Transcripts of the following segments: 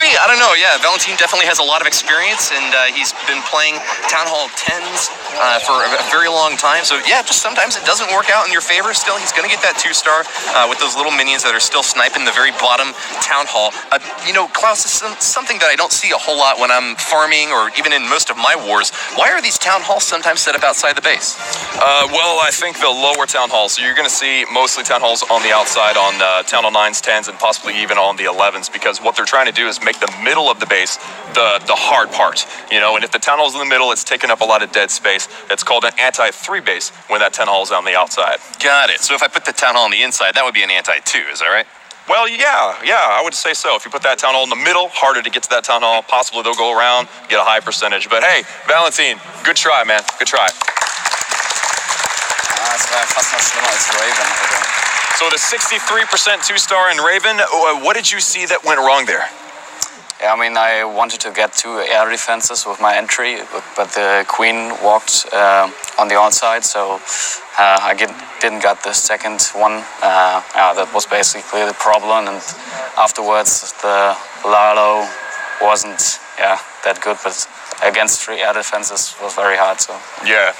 I don't know, yeah, Valentin definitely has a lot of experience, and he's been playing Town Hall 10s for a very long time, so yeah, just sometimes it doesn't work out in your favor. Still, he's going to get that 2-star with those little minions that are still sniping the very bottom Town Hall. You know, Klaus, this is something that I don't see a whole lot when I'm farming, or even in most of my wars. Why are these Town Halls sometimes set up outside the base? Well, I think the lower Town Halls, so you're going to see mostly Town Halls on the outside on Town Hall 9s, 10s, and possibly even on the 11s, because what they're trying to do is make the middle of the base the hard part, you know, and if the Town Hall's in the middle, it's taking up a lot of dead space. It's called an anti-3 base when that Town Hall's on the outside. Got it. So if I put the Town Hall on the inside, that would be an anti-2, is that right? Well, yeah, I would say so. If you put that Town Hall in the middle, harder to get to that Town Hall. Possibly they'll go around, get a high percentage. But hey, Valentin, good try, man. Good try. Das war fast noch schlimmer als Raven. So the 63% 2-star in Raven, what did you see that went wrong there? Yeah, I mean, I wanted to get 2 air defenses with my entry, but the queen walked on the outside, so I didn't get the second one. That was basically the problem, and afterwards the Lalo wasn't that good, but against 3 air defenses was very hard. So yeah.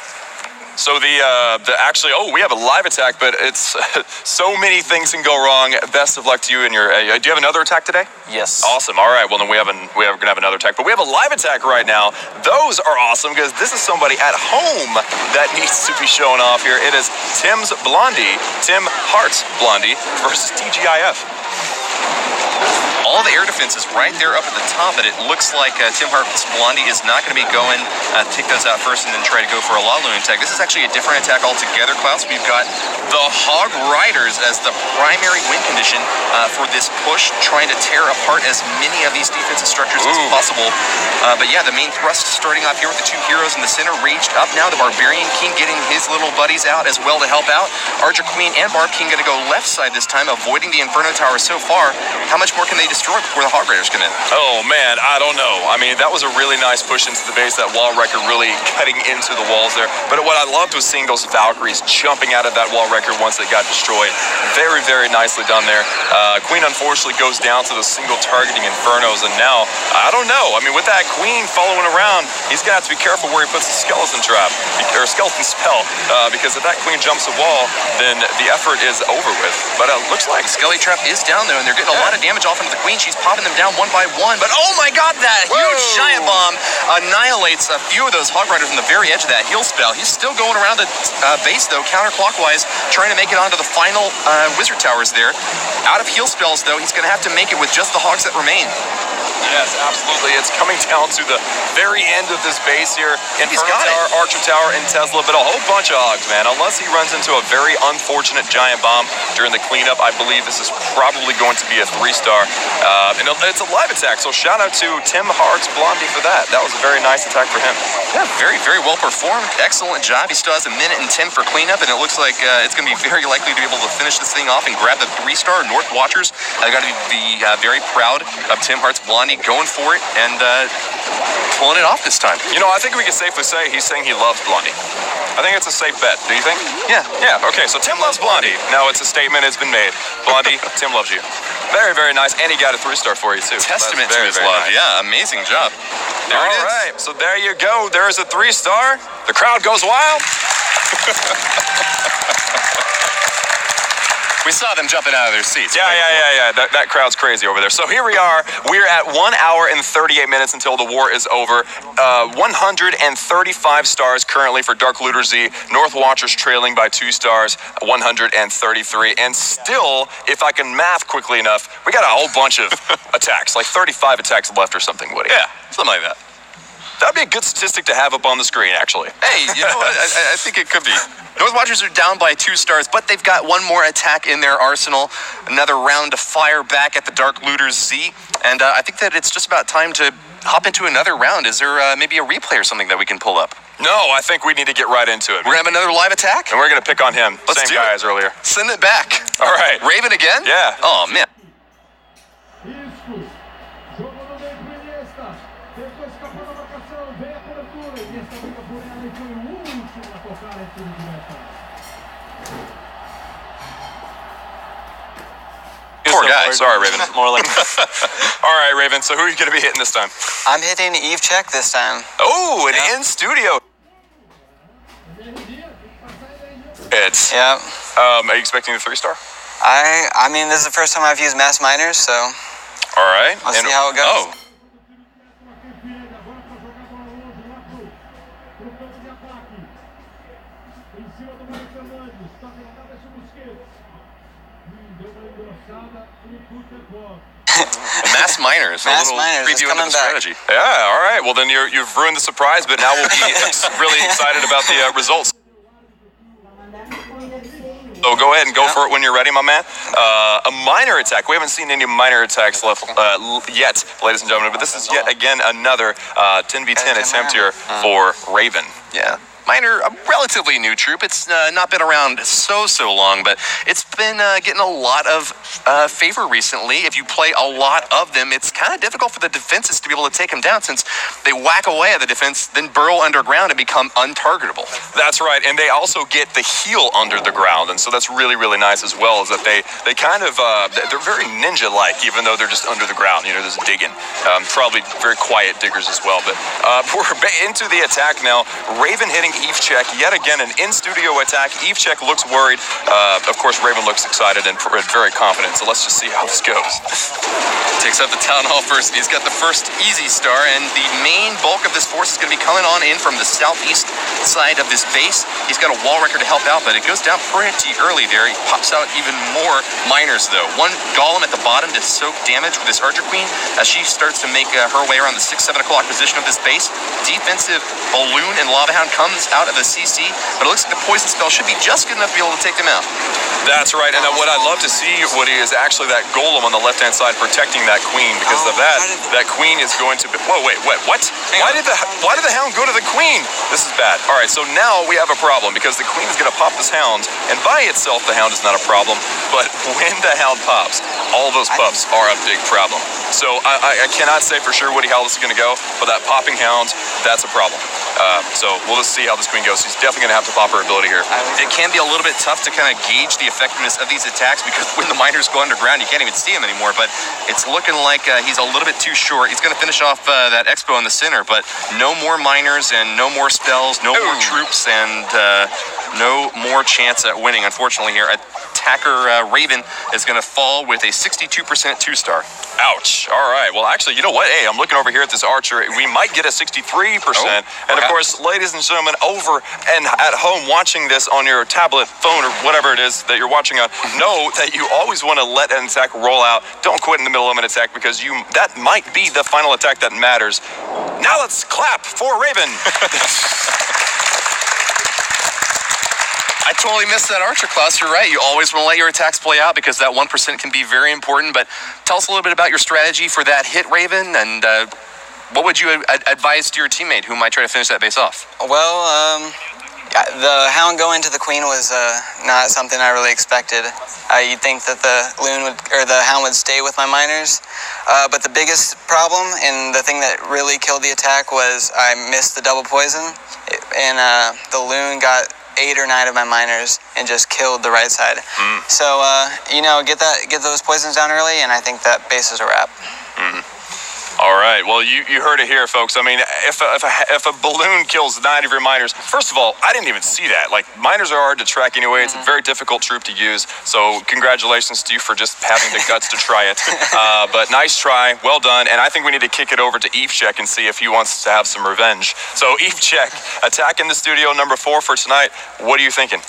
So actually, we have a live attack, but it's so many things can go wrong. Best of luck to you and your. Do you have another attack today? Yes. Awesome. All right. Well, then we're gonna have another attack, but we have a live attack right now. Those are awesome because this is somebody at home that needs to be shown off here. It is Tim Hart's Blondie versus TGIF. All the air defenses right there up at the top, but it looks like Tim Hart's Blondie is not going to be going to take those out first and then try to go for a Lalu attack. This is actually a different attack altogether, Klaus. We've got the Hog Riders as the primary win condition for this push, trying to tear apart as many of these defensive structures as possible. But yeah, the main thrust starting off here with the 2 heroes in the center, raged up now. The Barbarian King getting his little buddies out as well to help out. Archer Queen and Barb King going to go left side this time, avoiding the Inferno Tower so far. How much more can they destroy before the Hog Riders come in? Oh man, I don't know. I mean, that was a really nice push into the base, that wall wrecker really cutting into the walls there. But what I loved was seeing those Valkyries jumping out of that wall wrecker once they got destroyed. Very, very nicely done there. Queen unfortunately goes down to the single targeting Infernos, and now, I don't know. I mean, with that Queen following around, he's gonna have to be careful where he puts the skeleton trap, or skeleton spell, because if that Queen jumps the wall, then the effort is over with. But it looks like Skelly Trap is down there, and they're getting a lot of damage off into the Queen. She's popping them down one by one, but oh my god, that huge giant bomb annihilates a few of those Hog Riders on the very edge of that heal spell. He's still going around the base, though, counterclockwise, trying to make it onto the final wizard towers there. Out of heal spells, though, he's going to have to make it with just the Hogs that remain. Yes, absolutely. It's coming down to the very end of this base here. Inferno Tower, Archer Tower, and Tesla, but a whole bunch of Hogs, man. Unless he runs into a very unfortunate giant bomb during the cleanup, I believe this is probably going to be a 3-star. And it's a live attack, so shout out to Tim Hart's Blondie for that. That was a very nice attack for him. Yeah, very, very well performed. Excellent job. He still has 1 minute and 10 for cleanup, and it looks like it's going to be very likely to be able to finish this thing off and grab the 3-star. North Watchers got to be very proud of Tim Hart's Blondie going for it and pulling it off this time. You know, I think we can safely say he's saying he loves Blondie. I think it's a safe bet. Do you think? Yeah. Yeah, okay, so Tim loves Blondie. Now it's a statement, it's been made. Blondie, Tim loves you. Very, very nice. And he got a 3-star for you, too. Testament to his love. Nice. Yeah, amazing job. There it is. All right, so there you go. There's a 3-star. The crowd goes wild. We saw them jumping out of their seats. Yeah. That crowd's crazy over there. So here we are. We're at 1 hour and 38 minutes until the war is over. 135 stars currently for Dark Looter Z. North Watchers trailing by 2 stars, 133. And still, if I can math quickly enough, we got a whole bunch of attacks, like 35 attacks left or something, Woody. Yeah, something like that. That'd be a good statistic to have up on the screen, actually. Hey, you know what? I think it could be. North Watchers are down by 2 stars, but they've got one more attack in their arsenal. Another round to fire back at the Dark Looters Z. And I think that it's just about time to hop into another round. Is there maybe a replay or something that we can pull up? No, I think we need to get right into it. We're going to have another live attack? And we're going to pick on him. Let's Same guy as earlier. Send it back. All right. Raven again? Yeah. Oh, man. Poor guy. Sorry, Raven. More like All right, Raven. So who are you going to be hitting this time? I'm hitting Eve check this time. Oh, an in-studio. It's. Yeah. Are you expecting the 3-star? I mean, this is the first time I've used mass minors, so. All right. Let's see how it goes. Oh. Mass minors. Mass a little minors is preview into coming the back. strategy. Yeah. All right. Well, then you've ruined the surprise, but now we'll be really excited about the results. So go ahead and go for it when you're ready, my man. A minor attack. We haven't seen any minor attacks left yet, ladies and gentlemen, but this is yet again another 10v10 attempt here for Raven. Yeah. Minor, a relatively new troop. It's not been around so long, but it's been getting a lot of favor recently. If you play a lot of them, it's kind of difficult for the defenses to be able to take them down since they whack away at the defense, then burrow underground and become untargetable. That's right, and they also get the heal under the ground, and so that's really, really nice as well, is that they kind of, they're very ninja-like, even though they're just under the ground, you know, just digging. Probably very quiet diggers as well, but we're into the attack now. Raven hitting Eve check, yet again an in-studio attack. Eve check looks worried. Of course, Raven looks excited and very confident, so let's just see how this goes. Takes up the town hall first. He's got the first easy star, and the main bulk of this force is going to be coming on in from the southeast side of this base. He's got a wall wrecker to help out, but it goes down pretty early there. He pops out even more miners, though. One golem at the bottom to soak damage with this Archer Queen as she starts to make her way around the 6-7 o'clock position of this base. Defensive balloon and lava hound comes out of the CC, but it looks like the poison spell should be just good enough to be able to take them out. That's right, and what I'd love to see, Woody, is actually that golem on the left-hand side protecting that queen, because of that queen is going to be... Whoa, wait, what? Why did the hound go to the queen? This is bad. All right, so now we have a problem, because the queen is going to pop this hound, and by itself, the hound is not a problem, but when the hound pops, all those pups are a big problem. So I cannot say for sure, Woody, how this is going to go, but that popping hound, that's a problem. So we'll just see how this queen goes. She's definitely going to have to pop her ability here. It can be a little bit tough to kind of gauge the effectiveness of these attacks because when the miners go underground, you can't even see them anymore. But it's looking like he's a little bit too short. He's going to finish off that expo in the center, but no more miners and no more spells, no more troops, and no more chance at winning, unfortunately, here. Attacker Raven is going to fall with a 62% 2-star. Ouch. All right. Well, actually, you know what? Hey, I'm looking over here at this Archer. We might get a 63%. And of course, ladies and gentlemen, over and at home watching this on your tablet, phone, or whatever it is that you're watching on, know that you always want to let an attack roll out. Don't quit in the middle of an attack because that might be the final attack that matters. Now let's clap for Raven. I totally missed that Archer class. You're right. You always want to let your attacks play out because that 1% can be very important. But tell us a little bit about your strategy for that hit, Raven, and what would you advise to your teammate who might try to finish that base off? Well, the hound going to the queen was not something I really expected. You'd think that the hound would stay with my miners, but the biggest problem and the thing that really killed the attack was I missed the double poison, and the loon got 8 or 9 of my miners and just killed the right side. So get those poisons down early, and I think that base is a wrap. All right. Well, you heard it here, folks. I mean, if a balloon kills 9 of your miners, first of all, I didn't even see that. Like, miners are hard to track anyway. It's a very difficult troop to use. So congratulations to you for just having the guts to try it. But nice try. Well done. And I think we need to kick it over to Eve Check and see if he wants to have some revenge. So Eve Check, attack in the studio number 4 for tonight. What are you thinking?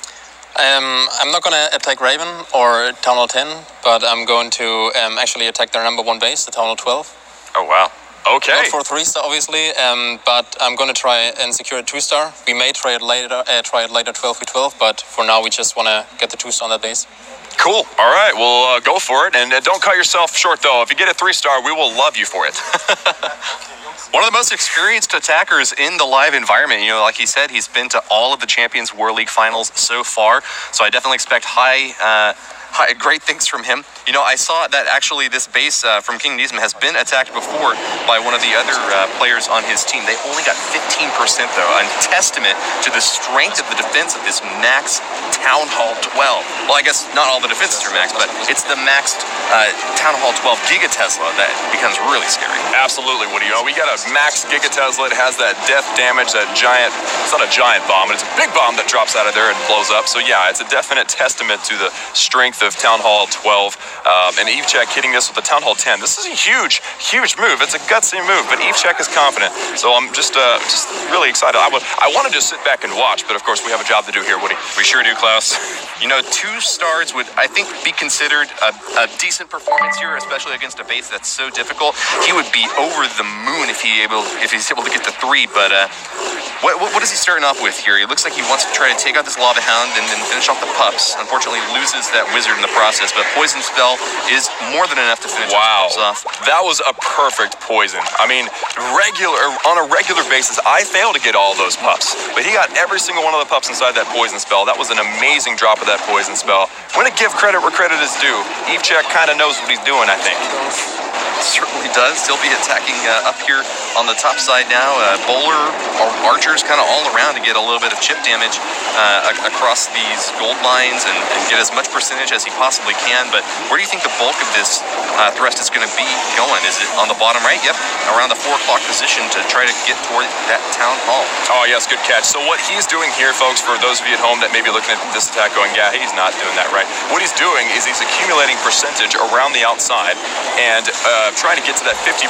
I'm not going to attack Raven or Town Hall 10, but I'm going to actually attack their number 1 base, the Town Hall 12. Oh, wow. Okay. Not for 3-star, obviously, but I'm going to try and secure a 2-star. We may try it later 12v12, but for now we just want to get the 2-star on that base. Cool. All right. Well, go for it. And don't cut yourself short, though. If you get a 3-star, we will love you for it. One of the most experienced attackers in the live environment. You know, like he said, he's been to all of the Champions World League finals so far. So I definitely expect high great things from him. You know, I saw that actually this base from King Niesman has been attacked before by one of the other players on his team. They only got 15% though, a testament to the strength of the defense of this max Town Hall 12. Well, I guess not all the defenses are maxed, but it's the maxed Town Hall 12 Gigatesla that becomes really scary. Absolutely, Woody. You know, we got a max Gigatesla. It has that death damage, that giant, it's not a giant bomb, but it's a big bomb that drops out of there and blows up. So yeah, it's a definite testament to the strength of Town Hall 12. And Evechek hitting this with the Town Hall 10. This is a huge move. It's a gutsy move, but Evechek is confident. So I'm just really excited. I wanted to sit back and watch, but of course we have a job to do here, Woody. We sure do, Klaus. You know, 2 stars would, I think, be considered a decent performance here, especially against a base that's so difficult. He would be over the moon if he's able to get to 3. But what is he starting off with here? He looks like he wants to try to take out this Lava Hound and then finish off the pups. Unfortunately, loses that wizard in the process, but Poison Spell is more than enough to finish those pups off. That was a perfect poison. I mean, on a regular basis, I fail to get all those pups, but he got every single one of the pups inside that Poison Spell. That was an amazing drop of that Poison Spell. I'm going to give credit where credit is due. Evechek kind of knows what he's doing, I think. Certainly does. He'll be attacking up here on the top side now. Bowler or archers kind of all around to get a little bit of chip damage across these gold lines and get as much percentage as he possibly can. But where do you think the bulk of this thrust is going to be going? Is it on the bottom right? Yep, around the 4 o'clock position to try to get toward that Town Hall. Oh, yes, good catch. So what he's doing here, folks, for those of you at home that may be looking at this attack going, yeah, he's not doing that right. What he's doing is he's accumulating percentage around the outside and trying to get to that 50%,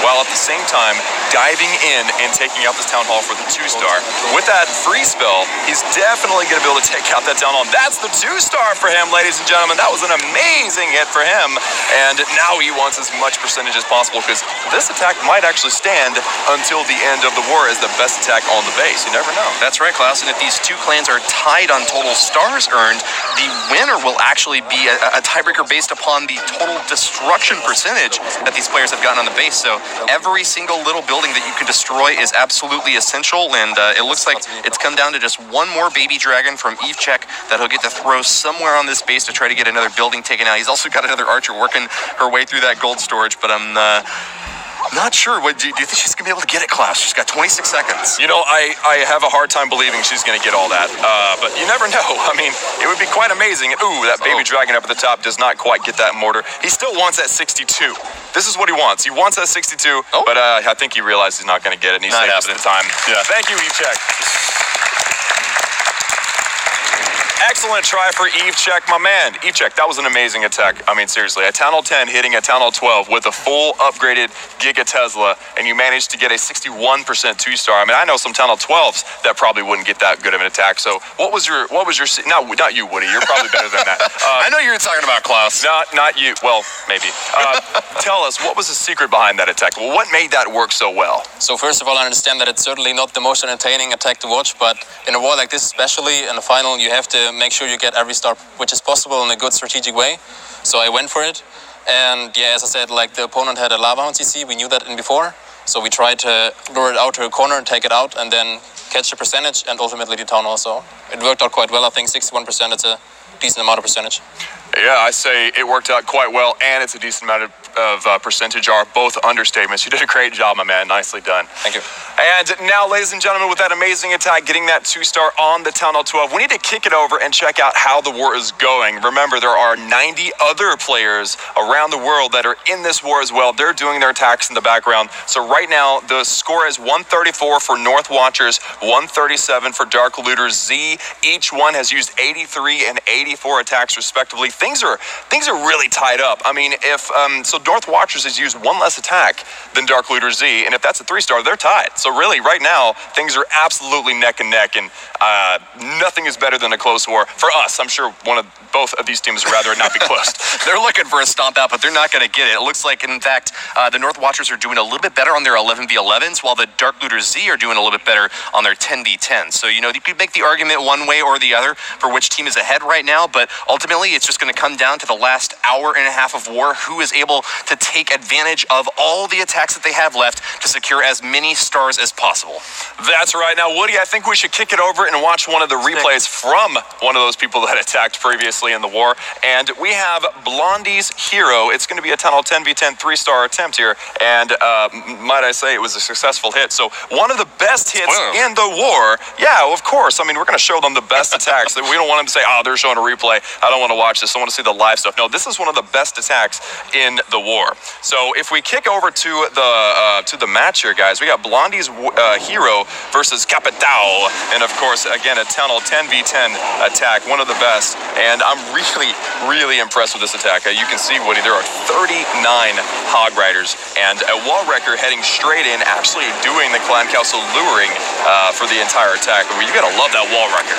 while at the same time diving in and taking out this Town Hall for the 2-star. With that free spell, he's definitely going to be able to take out that Town Hall. That's the 2-star for him, ladies and gentlemen. That was an amazing hit for him, and now he wants as much percentage as possible because this attack might actually stand until the end of the war as the best attack on the base. You never know. That's right, Klaus, and if these 2 clans are tied on total stars earned, the winner will actually be a tiebreaker based upon the total destruction percentage that these players have gotten on the base. So every single little building that you can destroy is absolutely essential, and it looks like it's come down to just 1 more baby dragon from Evechek that he'll get to throw somewhere on this base to try to get another building taken out. He's also got another archer working her way through that gold storage, but I'm not sure. Do you think she's going to be able to get it, Klaus? She's got 26 seconds. You know, I have a hard time believing she's going to get all that, but you never know. I mean, it would be quite amazing. Ooh, that baby dragon up at the top does not quite get that mortar. He still wants that 62. This is what he wants. He wants that 62, but I think he realized he's not going to get it, and he's saving us the time. Yeah. Thank you, Evechek. Excellent try for Evechek, my man. Evechek, that was an amazing attack. I mean, seriously, a Town Hall 10 hitting a Town Hall 12 with a full upgraded Giga Tesla, and you managed to get a 61% 2-star. I mean, I know some Town Hall 12s that probably wouldn't get that good of an attack. So what was your not you, Woody. You're probably better than that. I know you were talking about Klaus. Not you. Well, maybe. Tell us, what was the secret behind that attack? Well, what made that work so well? So first of all, I understand that it's certainly not the most entertaining attack to watch, but in a war like this, especially in the final, you have to make sure you get every star which is possible in a good strategic way. So I went for it, and yeah, as I said, like the opponent had a Lava Hound CC, we knew that in before, so we tried to lure it out to a corner, take it out, and then catch the percentage, and ultimately the Town also. It worked out quite well. I think 61%, it's a decent amount of percentage. Yeah, I say it worked out quite well, and it's a decent amount of percentage are both understatements. You did a great job, my man. Nicely done. Thank you. And now, ladies and gentlemen, with that amazing attack, getting that 2-star on the Town Hall 12, we need to kick it over and check out how the war is going. Remember, there are 90 other players around the world that are in this war as well. They're doing their attacks in the background. So right now, the score is 134 for North Watchers, 137 for Dark Looter Z. Each one has used 83 and 84 attacks respectively. Things are really tied up. I mean, if so North Watchers has used 1 less attack than Dark Looter Z, and if that's a 3-star, they're tied. So really, right now, things are absolutely neck and neck, and nothing is better than a close war. For us, I'm sure both of these teams would rather not be close. They're looking for a stomp out, but they're not going to get it. It looks like, in fact, the North Watchers are doing a little bit better on their 11v11s, while the Dark Looter Z are doing a little bit better on their 10v10s. So, you know, you could make the argument one way or the other for which team is ahead right now, but ultimately, it's just going to to come down to the last hour and a half of war. Who is able to take advantage of all the attacks that they have left to secure as many stars as possible? That's right. Now, Woody, I think we should kick it over and watch one of the replays from one of those people that attacked previously in the war. And we have Blondie's hero. It's going to be a tunnel 10v10 3-star attempt here. And might I say, it was a successful hit. So one of the best hits in the war. Yeah, of course. I mean, we're going to show them the best attacks. We don't want them to say, oh, they're showing a replay. I don't want to watch this. I want to see the live stuff. No, this is one of the best attacks in the war. So if we kick over to the match here, guys, we got Blondie's hero versus Capital. And of course, again, a tunnel 10v10 attack, one of the best. And I'm really, really impressed with this attack. You can see, Woody, there are 39 hog riders and a wall wrecker heading straight in, actually doing the clan council luring for the entire attack. You gotta love that wall wrecker.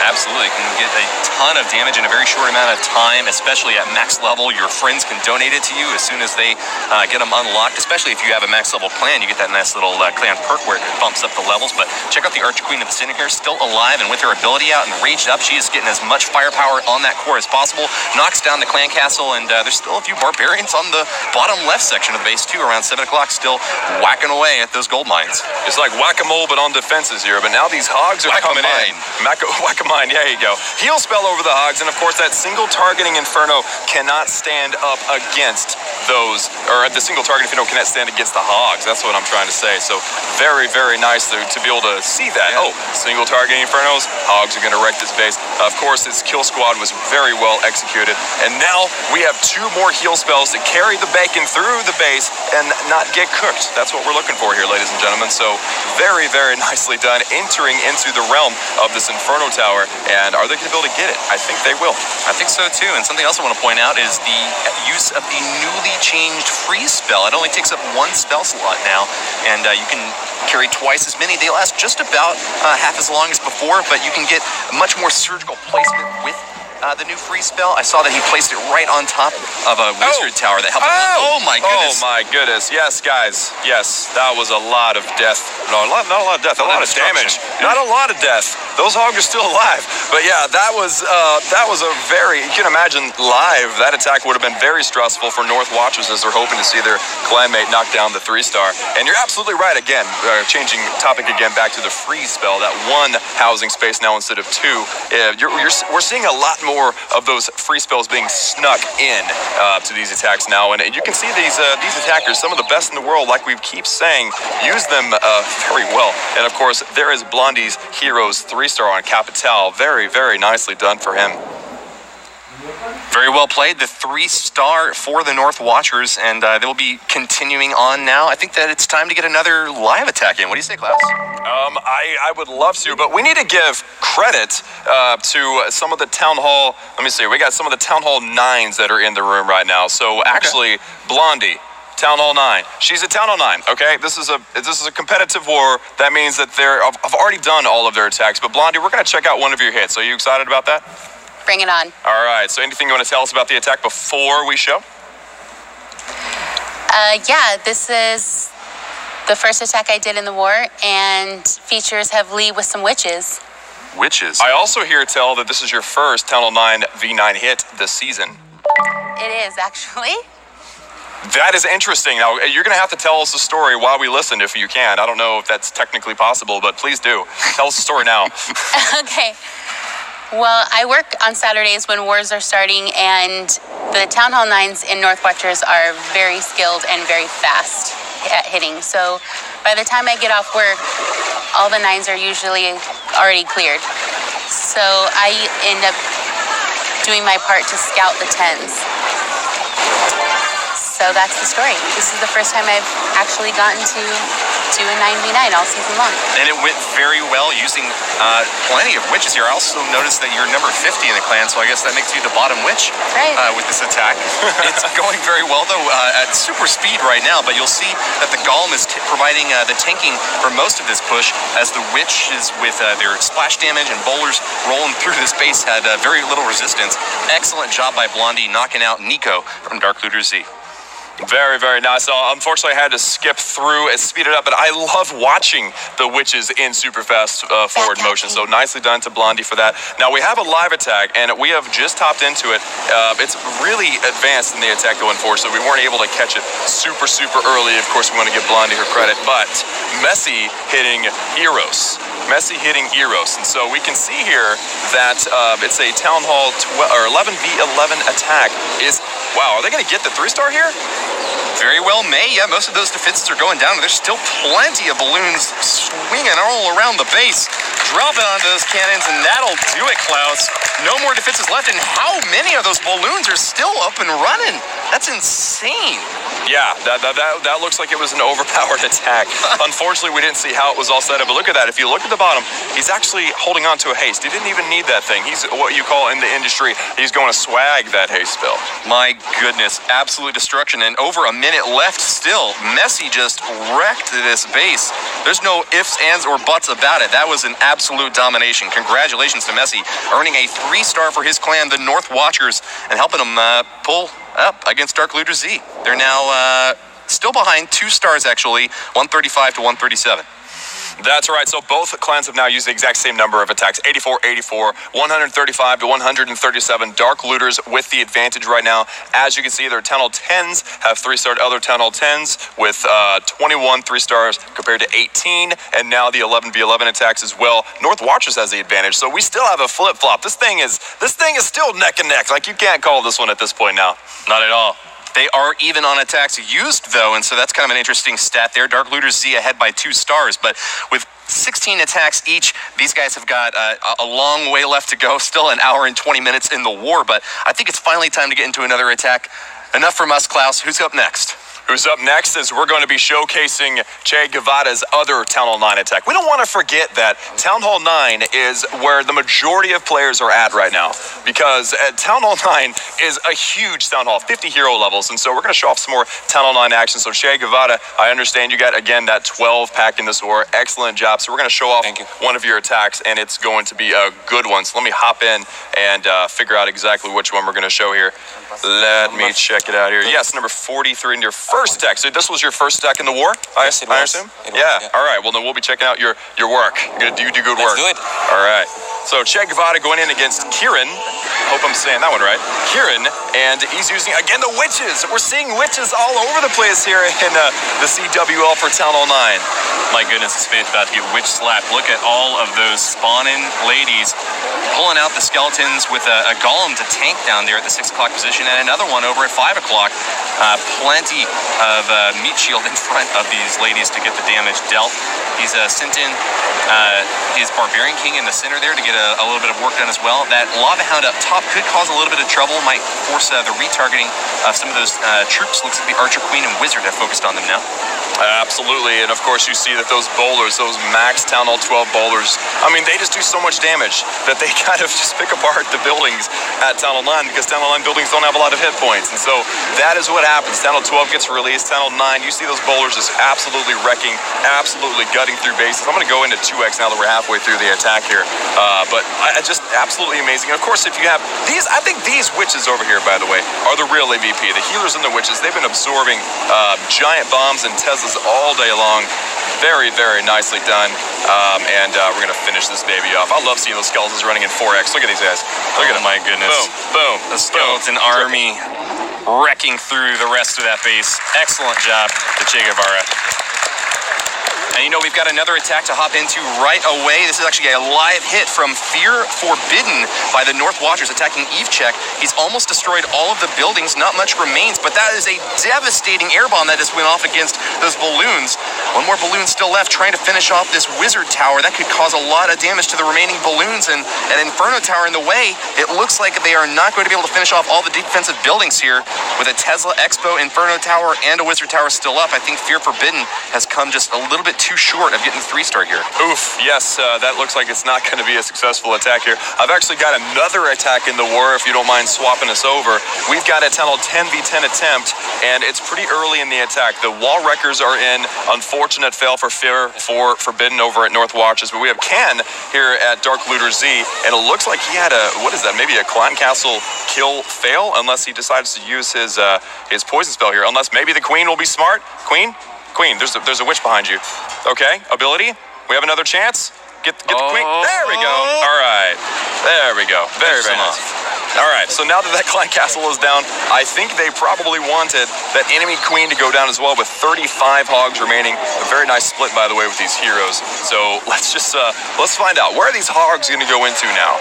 Absolutely, can get a ton of damage in a very short amount of time, especially at max level. Your friends can donate it to you as soon as they get them unlocked, especially if you have a max level clan. You get that nice little clan perk where it bumps up the levels. But check out the Archqueen of the Center here, still alive and with her ability out and raged up. She is getting as much firepower on that core as possible. Knocks down the clan castle, and there's still a few barbarians on the bottom left section of the base too, around 7 o'clock, still whacking away at those gold mines. It's like whack-a-mole, but on defenses here. But now these hogs are coming in. Whack-a-mine, yeah, you go. Heal spell over the hogs, and of course that single targeting Inferno cannot stand up against those, or the single targeting Inferno cannot stand against the hogs. That's what I'm trying to say. So very, very nice to be able to see that. Oh, single targeting Infernos, hogs are going to wreck this base. Of course, this kill squad was very well executed. And now we have 2 more heal spells to carry the bacon through the base and not get cooked. That's what we're looking for here, ladies and gentlemen. So very, very nicely done, entering into the realm of this Inferno Tower. And are they going to be able to get it? I think they will. I think so too. And something else I want to point out is the use of the newly changed freeze spell. It only takes up 1 spell slot now, and you can carry twice as many. They last just about half as long as before, but you can get much more surgical placement with the new free spell. I saw that he placed it right on top of a wizard tower that helped. Oh my goodness! Oh my goodness! Yes, guys. Yes, that was a lot of death. No, not a lot of death. A lot of damage. Not a lot of death. Those hogs are still alive. But yeah, that was a very. You can imagine live. That attack would have been very stressful for North Watchers as they're hoping to see their clanmate knock down the 3-star. And you're absolutely right. Again, changing topic again back to the freeze spell. That 1 housing space now instead of 2. We're seeing a lot more of those free spells being snuck in to these attacks now, and you can see these attackers, some of the best in the world, like we keep saying, use them very well. And of course, there is Blondie's hero's 3-star on Capital. Very, very nicely done for him. Very well played, the 3-star for the North Watchers, and they will be continuing on now. I think that it's time to get another live attack in. What do you say, Klaus? I would love to, but we need to give credit to some of the Town Hall. Let me see. We got some of the Town Hall 9s that are in the room right now. So actually, Blondie, Town Hall 9. She's a Town Hall 9. Okay, this is a competitive war. That means that I've already done all of their attacks. But Blondie, we're gonna check out one of your hits. Are you excited about that? Bring it on. All right. So anything you want to tell us about the attack before we show? Yeah, this is the first attack I did in the war, and features heavily with some witches. Witches? I also hear tell that this is your first Town Hall 9 V9 hit this season. It is, actually. That is interesting. Now, you're going to have to tell us the story while we listen if you can. I don't know if that's technically possible, but please do. Tell us the story now. Okay. Well, I work on Saturdays when wars are starting, and the Town Hall 9s in North Watchers are very skilled and very fast at hitting. So by the time I get off work, all the 9s are usually already cleared. So I end up doing my part to scout the 10s. So that's the story. This is the first time I've actually gotten to a 9v9 all season long. And it went very well using plenty of witches here. I also noticed that you're number 50 in the clan, so I guess that makes you the bottom witch with this attack. It's going very well, though, at super speed right now, but you'll see that the Golem is providing the tanking for most of this push, as the witches with their splash damage and boulders rolling through this base had very little resistance. Excellent job by Blondie knocking out Nico from Dark Looter Z. Very, very nice. So, unfortunately, I had to skip through and speed it up, but I love watching the witches in super fast forward motion. So nicely done to Blondie for that. Now we have a live attack, and we have just hopped into it. It's really advanced in the attack going forward, so we weren't able to catch it super, super early. Of course, we want to give Blondie her credit, but Messi hitting Eros. And so we can see here that it's a Town Hall 11v11 attack. Wow, are they going to get the 3-star here? Very well may. Yeah, most of those defenses are going down. There's still plenty of balloons swinging all around the base. Drop it onto those cannons, and that'll do it, Klaus. No more defenses left, and how many of those balloons are still up and running? That's insane. Yeah, that looks like it was an overpowered attack. Unfortunately, we didn't see how it was all set up, but look at that. If you look at the bottom, he's actually holding on to a haste. He didn't even need that thing. He's what you call in the industry, he's going to swag that haste spell. My goodness, absolute destruction, and over a minute left still. Messi just wrecked this base. There's no ifs, ands, or buts about it. That was an absolute domination. Congratulations to Messi, earning a 3-star for his clan, the North Watchers, and helping them pull up against Dark Looter Z. They're now still behind 2 stars, actually, 135 to 137. That's right. So both clans have now used the exact same number of attacks, 84-84, 135 to 137. Dark Looters with the advantage right now. As you can see, their Town Hall 10s have 3-starred other Town Hall 10s with 21 3-stars compared to 18, and now the 11v11 attacks as well. North Watchers has the advantage, so we still have a flip-flop. This thing is still neck and neck. Like, you can't call this one at this point now. Not at all. They are even on attacks used, though, and so that's kind of an interesting stat there. Dark Looters Z ahead by 2 stars, but with 16 attacks each, these guys have got a long way left to go. Still an hour and 20 minutes in the war, but I think it's finally time to get into another attack. Enough from us, Klaus. Who's up next? Who's up next is we're going to be showcasing Che Guevara's other Town Hall 9 attack. We don't want to forget that Town Hall 9 is where the majority of players are at right now, because Town Hall 9 is a huge Town Hall, 50 hero levels, and so we're going to show off some more Town Hall 9 action. So Che Guevara, I understand you got, again, that 12 pack in this war. Excellent job. So we're going to show off one of your attacks, and it's going to be a good one. So let me hop in and figure out exactly which one we're going to show here. Let me check it out here. Yes, number 43 in your first attack. So this was your first attack in the war, I assume? Yeah. All right. Well, then we'll be checking out your work. You do good work. Let's do it. All right. So Che Guevara going in against Kieran. Hope I'm saying that one right. Kieran, and he's using, again, the witches. We're seeing witches all over the place here in the CWL for Town Hall 9. My goodness, this spade's about to get witch slapped. Look at all of those spawning ladies pulling out the skeletons with a golem to tank down there at the 6 o'clock position, and another one over at 5 o'clock. Plenty of meat shield in front of these ladies to get the damage dealt. He's sent in his Barbarian King in the center there to get a little bit of work done as well. That Lava Hound up top could cause a little bit of trouble, might force the retargeting of some of those troops. Looks like the Archer Queen and Wizard have focused on them now. Absolutely, and of course you see that those bowlers, those max Town Hall 12 bowlers, I mean, they just do so much damage that they kind of just pick apart the buildings at Town Hall 9, because Town Hall 9 buildings don't have a lot of hit points, and so that is what happens. Town Hall 12 gets released, Town Hall 9, you see those bowlers just absolutely wrecking, absolutely gutting through bases. I'm going to go into 2x now that we're halfway through the attack here, but just absolutely amazing. And of course, if you have these, I think these witches over here, by the way, are the real MVP. The healers and the witches, they've been absorbing giant bombs and Teslas all day long. Very, very nicely done. And we're going to finish this baby off. I love seeing those skeletons running in 4x. Look at these guys. Look at them. My goodness. Boom, boom. The skeleton army wrecking through the rest of that base. Excellent job to Che Guevara. And you know, we've got another attack to hop into right away. This is actually a live hit from Fear Forbidden by the North Watchers attacking Evechek. He's almost destroyed all of the buildings. Not much remains, but that is a devastating air bomb that just went off against those balloons. One more balloon still left, trying to finish off this wizard tower. That could cause a lot of damage to the remaining balloons, and an Inferno tower in the way. It looks like they are not going to be able to finish off all the defensive buildings here. With a Tesla Expo, Inferno tower, and a wizard tower still up, I think Fear Forbidden has come just a little bit too short of getting the 3-star here. Oof, yes, that looks like it's not going to be a successful attack here. I've actually got another attack in the war, if you don't mind swapping us over. We've got a tunnel 10v10 attempt, and it's pretty early in the attack. The wall wreckers are in. Unfortunate fail for Forbidden over at North Watches, but we have Ken here at Dark Looter Z, and it looks like he had a, what is that, maybe a Clan Castle kill fail, unless he decides to use his poison spell here, unless maybe the Queen will be smart. Queen, there's a witch behind you. Okay, ability, we have another chance. Get the Queen, there we go. All right, there we go, very nice. All right, so now that Clan Castle is down, I think they probably wanted that enemy Queen to go down as well, with 35 hogs remaining. A very nice split, by the way, with these heroes. So let's find out, where are these hogs gonna go into now?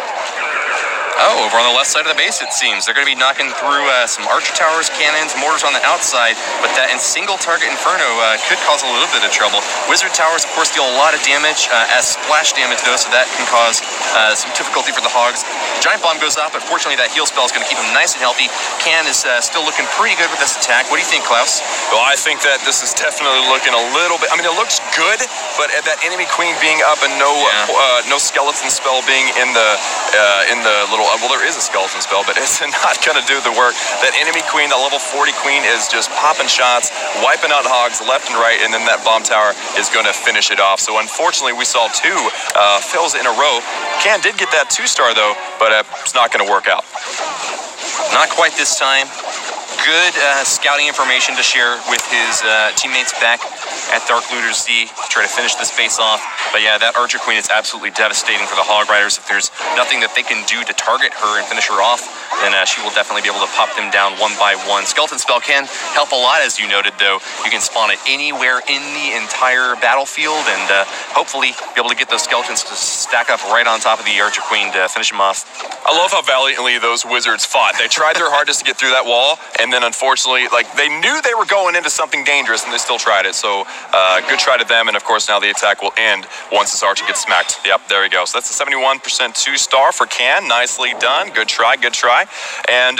Oh, over on the left side of the base, it seems. They're going to be knocking through some archer towers, cannons, mortars on the outside, but that single target Inferno could cause a little bit of trouble. Wizard towers, of course, deal a lot of damage as splash damage, though, so that can cause some difficulty for the hogs. Giant Bomb goes off, but fortunately that heal spell is going to keep him nice and healthy. Can is still looking pretty good with this attack. What do you think, Klaus? Well, I think that this is definitely looking a little bit, I mean, it looks good, but that enemy Queen being up and no skeleton spell being in the little, well, there is a skeleton spell, but it's not going to do the work. That enemy Queen, that level 40 Queen, is just popping shots, wiping out hogs left and right, and then that bomb tower is going to finish it off. So unfortunately, we saw 2 fails in a row. Can did get that 2-star, though, but it's not going to work out. Not quite this time. Good scouting information to share with his teammates back at Dark Looter Z to try to finish this face off. But yeah, that Archer Queen is absolutely devastating for the Hog Riders. If there's nothing that they can do to target her and finish her off, then she will definitely be able to pop them down one by one. Skeleton spell can help a lot, as you noted, though. You can spawn it anywhere in the entire battlefield, and hopefully be able to get those skeletons to stack up right on top of the Archer Queen to finish them off. I love how valiantly those wizards fought. They tried their hardest to get through that wall, and then unfortunately, they knew they were going into something dangerous, and they still tried it. So good try to them, and of course now the attack will end once this archer gets smacked. Yep, there we go. So that's a 71% 2-star for Can. Nicely done. Good try. And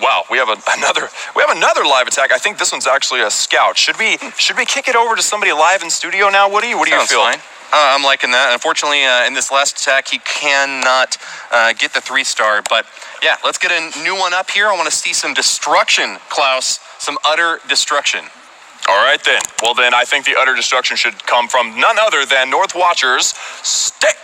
wow, we have another live attack. I think this one's actually a scout. Should we kick it over to somebody live in studio now, Woody? What do you feel? Fine. I'm liking that. Unfortunately, in this last attack, he cannot get the 3-star. But yeah, let's get a new one up here. I want to see some destruction, Klaus. Some utter destruction. All right, then. Well, then I think the utter destruction should come from none other than North Watchers, Stick.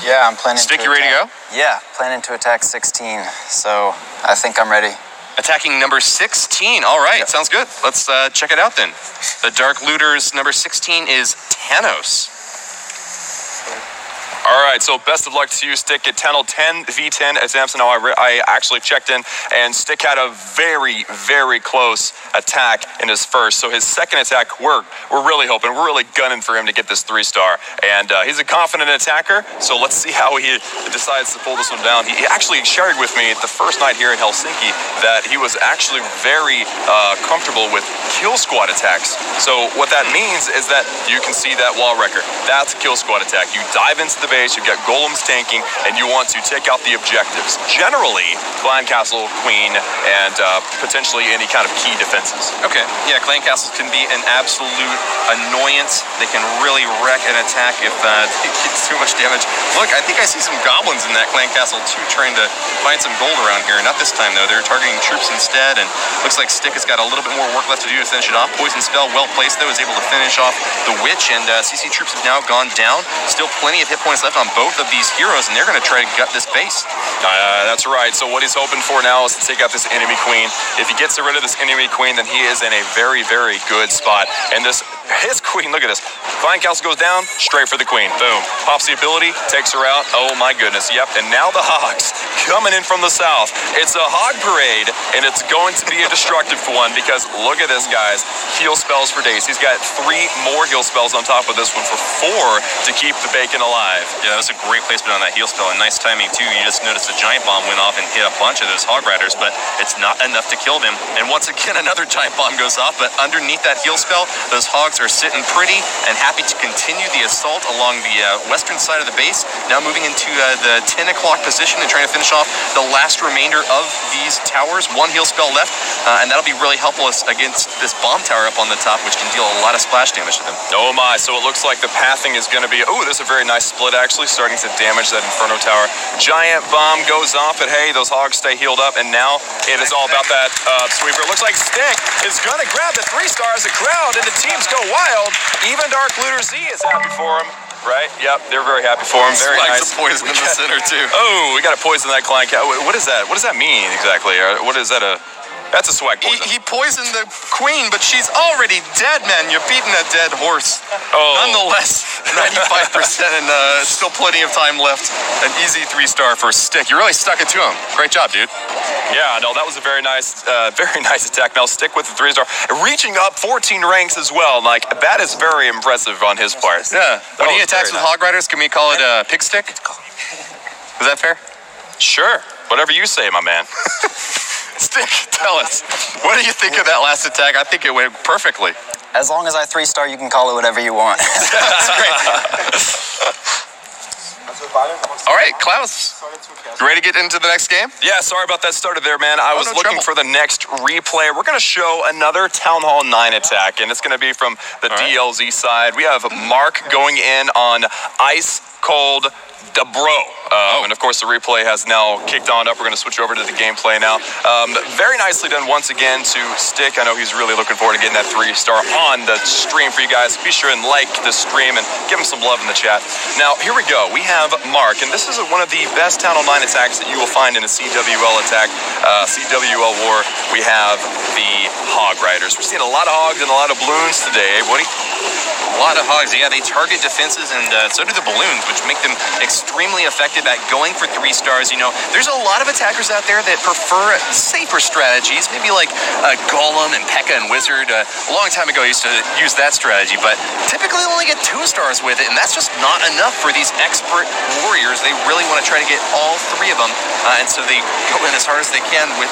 Yeah, I'm planning Stick, to you ready to go? Yeah, planning to attack 16, so I think I'm ready. Attacking number 16. All right, sounds good. Let's check it out then. The Dark Looters number 16 is Thanos. All right, so best of luck to you, Stick, at Tunnel 10v10 at Samson. I actually checked in, and Stick had a very, very close attack in his first. So his second attack, we're really hoping, we're really gunning for him to get this 3-star. And he's a confident attacker, so let's see how he decides to pull this one down. He actually shared with me the first night here in Helsinki that he was actually very comfortable with kill squad attacks. So what that means is that you can see that wall wrecker. That's a kill squad attack. You dive into the base, you've got golems tanking, and you want to take out the objectives. Generally, Clan Castle, Queen, and potentially any kind of key defenses. Okay, yeah, Clan Castles can be an absolute annoyance. They can really wreck an attack if they get too much damage. Look, I think I see some goblins in that Clan Castle too, trying to find some gold around here. Not this time, though. They're targeting troops instead, and looks like Stick has got a little bit more work left to do to finish it off. Poison spell, well placed, though, is able to finish off the Witch, and CC troops have now gone down. Still plenty of hit points left on both of these heroes, and they're going to try to gut this base. That's right. So what he's hoping for now is to take out this enemy Queen. If he gets rid of this enemy Queen, then he is in a very, very good spot. And his Queen, look at this. Clan Castle goes down, straight for the Queen. Boom. Pops the ability, takes her out. Oh my goodness. Yep. And now the Hogs coming in from the south. It's a hog parade, and it's going to be a destructive one because look at this, guys. Heal spells for days. He's got 3 more heal spells on top of this one for 4 to keep the bacon alive. Yeah, that's a great placement on that heal spell, and nice timing too. You just noticed the Giant Bomb went off and hit a bunch of those Hog Riders, but it's not enough to kill them. And once again, another Giant Bomb goes off, but underneath that heal spell, those Hogs are sitting pretty and happy to continue the assault along the western side of the base. Now moving into the 10 o'clock position and trying to finish off off the last remainder of these towers. One heal spell left, and that'll be really helpless against this bomb tower up on the top, which can deal a lot of splash damage to them. Oh my, so it looks like the pathing is going to be, oh, there's a very nice split actually, starting to damage that Inferno tower. Giant bomb goes off, but hey, those hogs stay healed up, and now it is all about that sweeper. It looks like Stick is going to grab the 3-star as a crowd, and the teams go wild. Even Dark Looter Z is happy for him. Right? Yep, they're very happy for him. Very nice. Some poison in the center too. Oh, we got to poison that client. What is that? What does that mean exactly? What is that? That's a swag poison. He poisoned the queen, but she's already dead, man. You're beating a dead horse. Oh. Nonetheless, 95% and still plenty of time left. An easy 3-star for Stick. You really stuck it to him. Great job, dude. Yeah, no, that was a very nice attack. Now Stick with the 3-star, reaching up 14 ranks as well. Like, that is very impressive on his part. Yeah. When he attacks with Hog Riders, can we call it a pig stick? Is that fair? Sure. Whatever you say, my man. Stick, tell us. What do you think of that last attack? I think it went perfectly. As long as I 3-star, you can call it whatever you want. That's great. All right, Klaus. You ready to get into the next game? Yeah, sorry about that started there, man. I was no looking trouble. for the next replay. We're going to show another Town Hall 9 attack, and it's going to be from the DLZ side. We have Mark going in on Ice Cold Dabro. And of course, the replay has now kicked on up. We're going to switch over to the gameplay now. Very nicely done once again to Stick. I know he's really looking forward to getting that 3-star on the stream for you guys. Be sure and like the stream and give him some love in the chat. Now, here we go. We have Mark, and this is one of the best Town Hall 9 attacks that you will find in a CWL attack, CWL war. We have the Hog Riders. We're seeing a lot of hogs and a lot of balloons today, eh, Woody? A lot of hogs. Yeah, they target defenses, and so do the balloons, which make them extremely effective at going for 3-stars. You know, there's a lot of attackers out there that prefer safer strategies, maybe like Golem and P.E.K.K.A. and Wizard. A long time ago, I used to use that strategy, but typically they only get 2-stars with it, and that's just not enough for these expert warriors. They really want to try to get all 3 of them, and so they go in as hard as they can with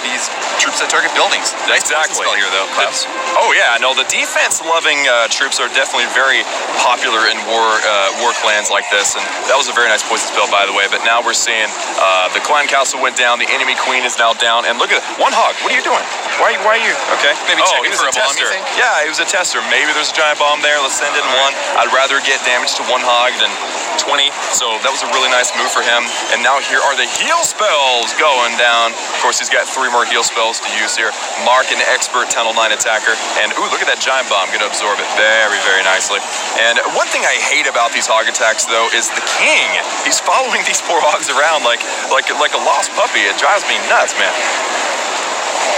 these troops that target buildings. Nice Exactly. spell here, though, Klaus. Oh yeah, no, the defense-loving troops are definitely very popular in war clans like this, and that was a very nice poison spell, by the way. But now we're seeing the clan castle went down, the enemy queen is now down, and look at one hog. What are you doing? Why are you? Okay. Maybe checking for a bomb, you tester. think? Yeah, he was a tester. Maybe there's a giant bomb there. Let's send in one. I'd rather get damage to one hog than 20, so that was a really nice move for him. And now here are the heal spells going down. Of course, he's got 3 more heal spells to use here. Mark, an expert Tunnel 9 attacker, and ooh, look at that giant bomb. Gonna absorb it very, very nicely. And one thing I hate about these hog attacks, though, is the king. He's following these poor hogs around like a lost puppy. It drives me nuts, man.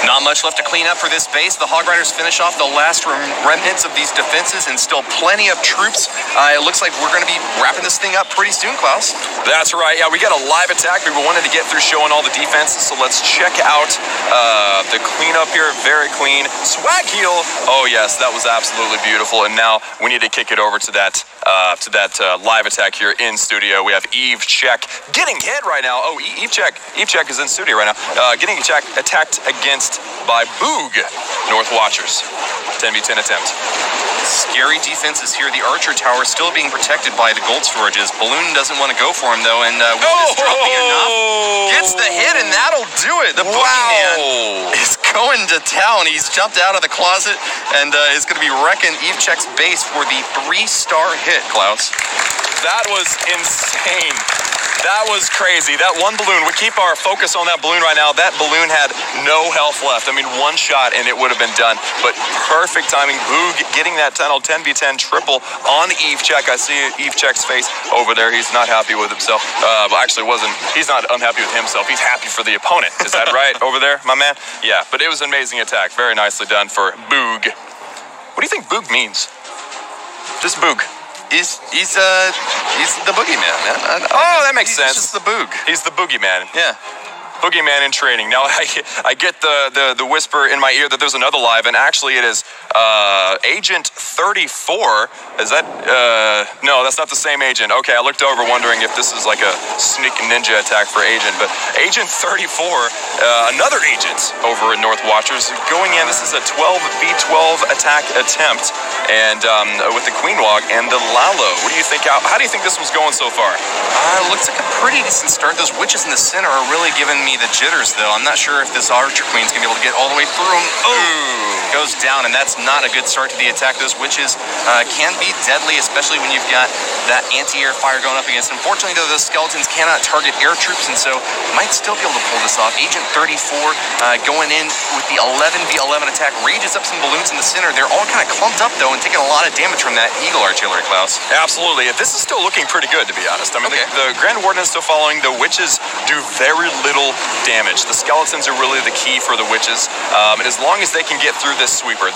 Not much left to clean up for this base. The Hog Riders finish off the last remnants of these defenses, and still plenty of troops. It looks like we're going to be wrapping this thing up pretty soon, Klaus. That's right. Yeah, we got a live attack. We wanted to get through showing all the defenses, so let's check out the cleanup here. Very clean. Swag heal. Oh, yes, that was absolutely beautiful. And now we need to kick it over to that live attack here in studio. We have Eve Check getting hit right now. Oh, Eve Check is in studio right now. Getting attacked against by Boog North Watchers. 10v10 attempt. Scary defenses here. The Archer Tower still being protected by the gold storages. Balloon doesn't want to go for him, though, and will this drop be enough? Gets the hit, and that'll do it. The Boogeyman is going to town. He's jumped out of the closet and is going to be wrecking Eve Check's base for the 3-star hit, Klaus. That was insane. That was crazy. That one balloon, we keep our focus on that balloon right now. That balloon had no health left. I mean, one shot and it would have been done. But perfect timing. Boog getting that tunnel 10v10 triple on Eve Check. I see Eve Check's face over there. He's not happy with himself. He's not unhappy with himself. He's happy for the opponent. Is that right over there, my man? Yeah, but it was an amazing attack. Very nicely done for Boog. What do you think Boog means? Just Boog. He's the boogeyman, man. Oh, that makes sense. He's just the boog. He's the boogeyman. Yeah. Boogeyman in training. Now I get the whisper in my ear that there's another live, and actually it is Agent 34. Is that no, that's not the same agent. Okay, I looked over wondering if this is like a sneak ninja attack for Agent, but Agent 34, another agent over in North Watchers going in. This is a 12v12 attack attempt, and with the Queen Walk and the Lalo. What do you think? How do you think this was going so far? Looks like a pretty decent start. Those witches in the center are really giving me the jitters, though. I'm not sure if this Archer Queen's going to be able to get all the way through them. Oh, goes down, and that's not a good start to the attack. Those witches can be deadly, especially when you've got that anti-air fire going up against. Unfortunately, though, those skeletons cannot target air troops, and so might still be able to pull this off. Agent 34 going in with the 11v11 attack, rages up some balloons in the center. They're all kind of clumped up, though, and taking a lot of damage from that Eagle artillery, Klaus. Absolutely. This is still looking pretty good, to be honest. I mean, the Grand Warden is still following. The witches do very little damage. The skeletons are really the key for the witches, and as long as they can get through this sweeper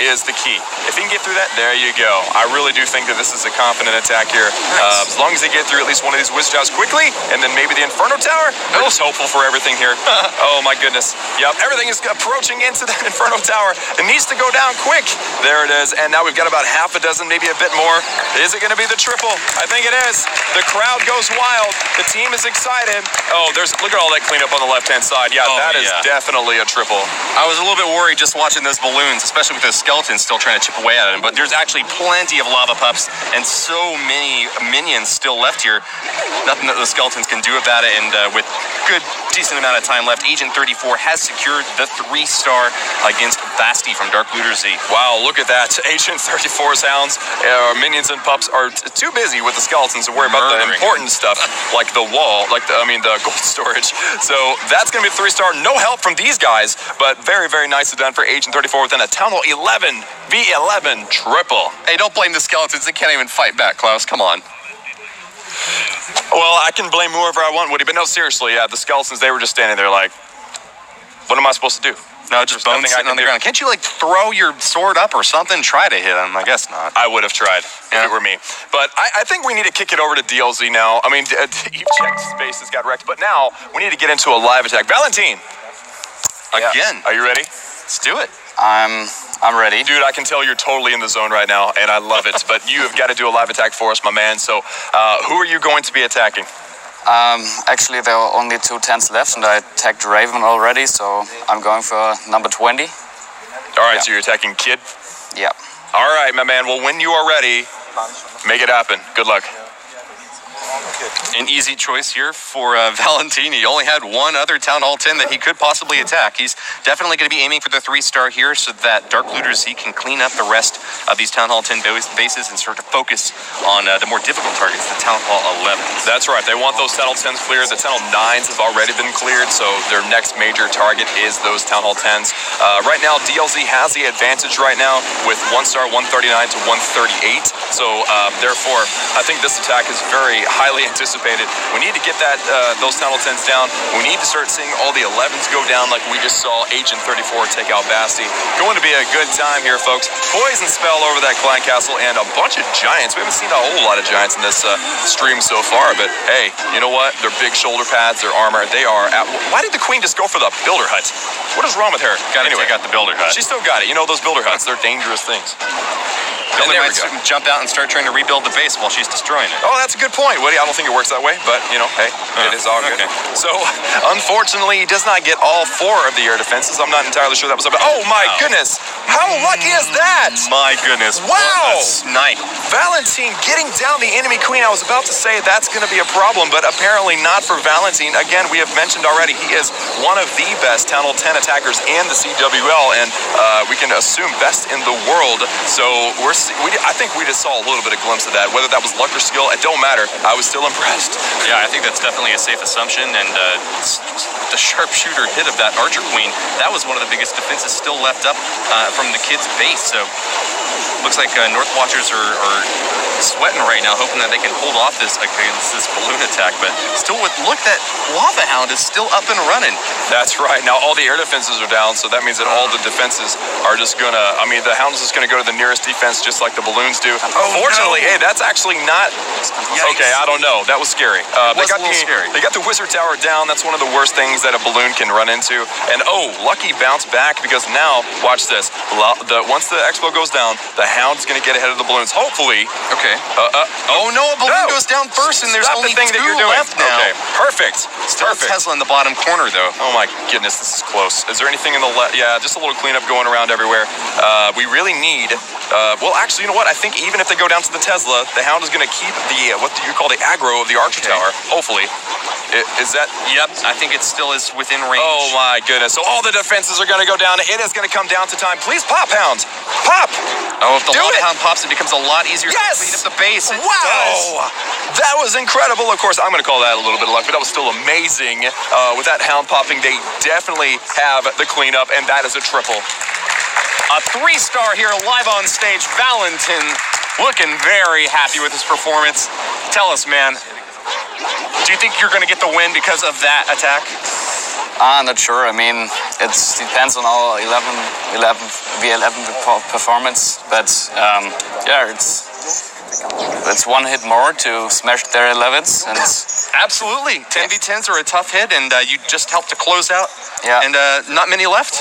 is the key. If he can get through that, there you go. I really do think that this is a confident attack here. Nice. As long as they get through at least one of these witch jobs quickly, and then maybe the Inferno Tower, I'm just hopeful for everything here. Oh my goodness. Yep, everything is approaching into the Inferno Tower. It needs to go down quick. There it is, and now we've got about half a dozen, maybe a bit more. Is it going to be the triple? I think it is. The crowd goes wild. The team is excited. Oh, look at all that cleanup on the left-hand side. Yeah, that is definitely a triple. I was a little bit worried just watching those balloons, especially with those skeletons still trying to chip away at him, but there's actually plenty of lava pups and so many minions still left here. Nothing that those skeletons can do about it, and with good, decent amount of time left, Agent 34 has secured the 3-star against Basti from Dark Looter Z. Wow, look at that. Agent 34's hounds, minions and pups are too busy with the skeletons to worry about the important stuff, like the wall, the gold storage. So that's going to be a 3-star. No help from these guys, but very, very nicely done for Agent 34 within a Town Hall 11v11 triple. Hey, don't blame the skeletons. They can't even fight back, Klaus. Come on. Well, I can blame whoever I want, Woody, but no, seriously, the skeletons, they were just standing there like, what am I supposed to do? No, just bones sitting on the ground. Can't you, throw your sword up or something? Try to hit him. I guess not. I would have tried if it were me. But I think we need to kick it over to DLZ now. I mean, you've checked space has got wrecked, but now we need to get into a live attack. Valentine! Again. Are you ready? Let's do it. I'm ready. Dude, I can tell you're totally in the zone right now, and I love it. But you have got to do a live attack for us, my man. So who are you going to be attacking? Actually, there are only 2 tents left, and I tagged Raven already, so I'm going for number 20. All right, so you're attacking Kid? Yeah. All right, my man. Well, when you are ready, make it happen. Good luck. An easy choice here for Valentine. He only had one other Town Hall 10 that he could possibly attack. He's definitely going to be aiming for the 3-star here so that Dark Looter Z can clean up the rest of these Town Hall 10 bases and start to focus on the more difficult targets, the Town Hall 11s. That's right. They want those Town Hall 10s cleared. The Town Hall 9s have already been cleared, so their next major target is those Town Hall 10s. Right now, DLZ has the advantage right now with 1-star 139 to 138. So, therefore, I think this attack is very highly anticipated. We need to get those Town Hall 10s down. We need to start seeing all the 11s go down like we just saw Agent 34 take out Basti. Going to be a good time here, folks. Poison spell over that Clan Castle and a bunch of giants. We haven't seen a whole lot of giants in this stream so far, but hey, you know what? Their big shoulder pads, their armor, they are at... Why did the Queen just go for the Builder Hut? What is wrong with her? Gotta take out the Builder Hut. She still got it. You know those Builder Huts, they're dangerous things. Builder might jump out and start trying to rebuild the base while she's destroying it. Oh, that's a good point, Woody. I don't think it works that way, but, hey, it is all good. Okay. So, unfortunately, he does not get all 4 of the air defenses. I'm not entirely sure that was about... Oh, my goodness! How lucky is that? My goodness. Wow! Snipe. Valentine getting down the enemy queen. I was about to say that's going to be a problem, but apparently not for Valentine. Again, we have mentioned already, he is one of the best Town Hall 10 attackers in the CWL, and we can assume best in the world. So, I think we just saw a little bit of glimpse of that. Whether that was luck or skill, it don't matter. I was still impressed. Yeah, I think that's definitely a safe assumption, and the sharpshooter hit of that Archer Queen, that was one of the biggest defenses still left up from the kid's base. So looks like North Watchers are sweating right now, hoping that they can hold off this against this balloon attack. But still, look, that Lava Hound is still up and running. That's right. Now all the air defenses are down, so that means that all the defenses are just gonna. I mean, the Hound is just gonna go to the nearest defense just just like the balloons do. Fortunately, hey, that's actually not... Okay, I don't know. That was scary. They got the wizard tower down. That's one of the worst things that a balloon can run into. And lucky bounce back, because now, watch this. Once the expo goes down, the hound's going to get ahead of the balloons. Hopefully. Okay. Oh no, a balloon goes down first, and there's only thing that you're doing left now. Okay, perfect. Still Tesla in the bottom corner, though. Oh my goodness, this is close. Is there anything in the left? Yeah, just a little cleanup going around everywhere. We really need. Well, actually, you know what? I think even if they go down to the Tesla, the hound is going to keep the what do you call the aggro of the Archer Tower? Hopefully. Is that? Yep, I think it still is within range. Oh my goodness! So all the defenses are going to go down. It is going to come down to time. Please pop, hounds, pop! Oh, if the hound pops, it becomes a lot easier to clean up the base. Wow, that was incredible. Of course, I'm going to call that a little bit of luck, but that was still amazing. With that hound popping, they definitely have the cleanup, and that is a triple. A 3-star here live on stage. Valentin looking very happy with his performance. Tell us, man. Do you think you're going to get the win because of that attack? I'm not sure. I mean, it depends on our 11 performance, but yeah, it's one hit more to smash their 11s, and absolutely 10v10s are a tough hit, and you just helped to close out. Yeah, and not many left.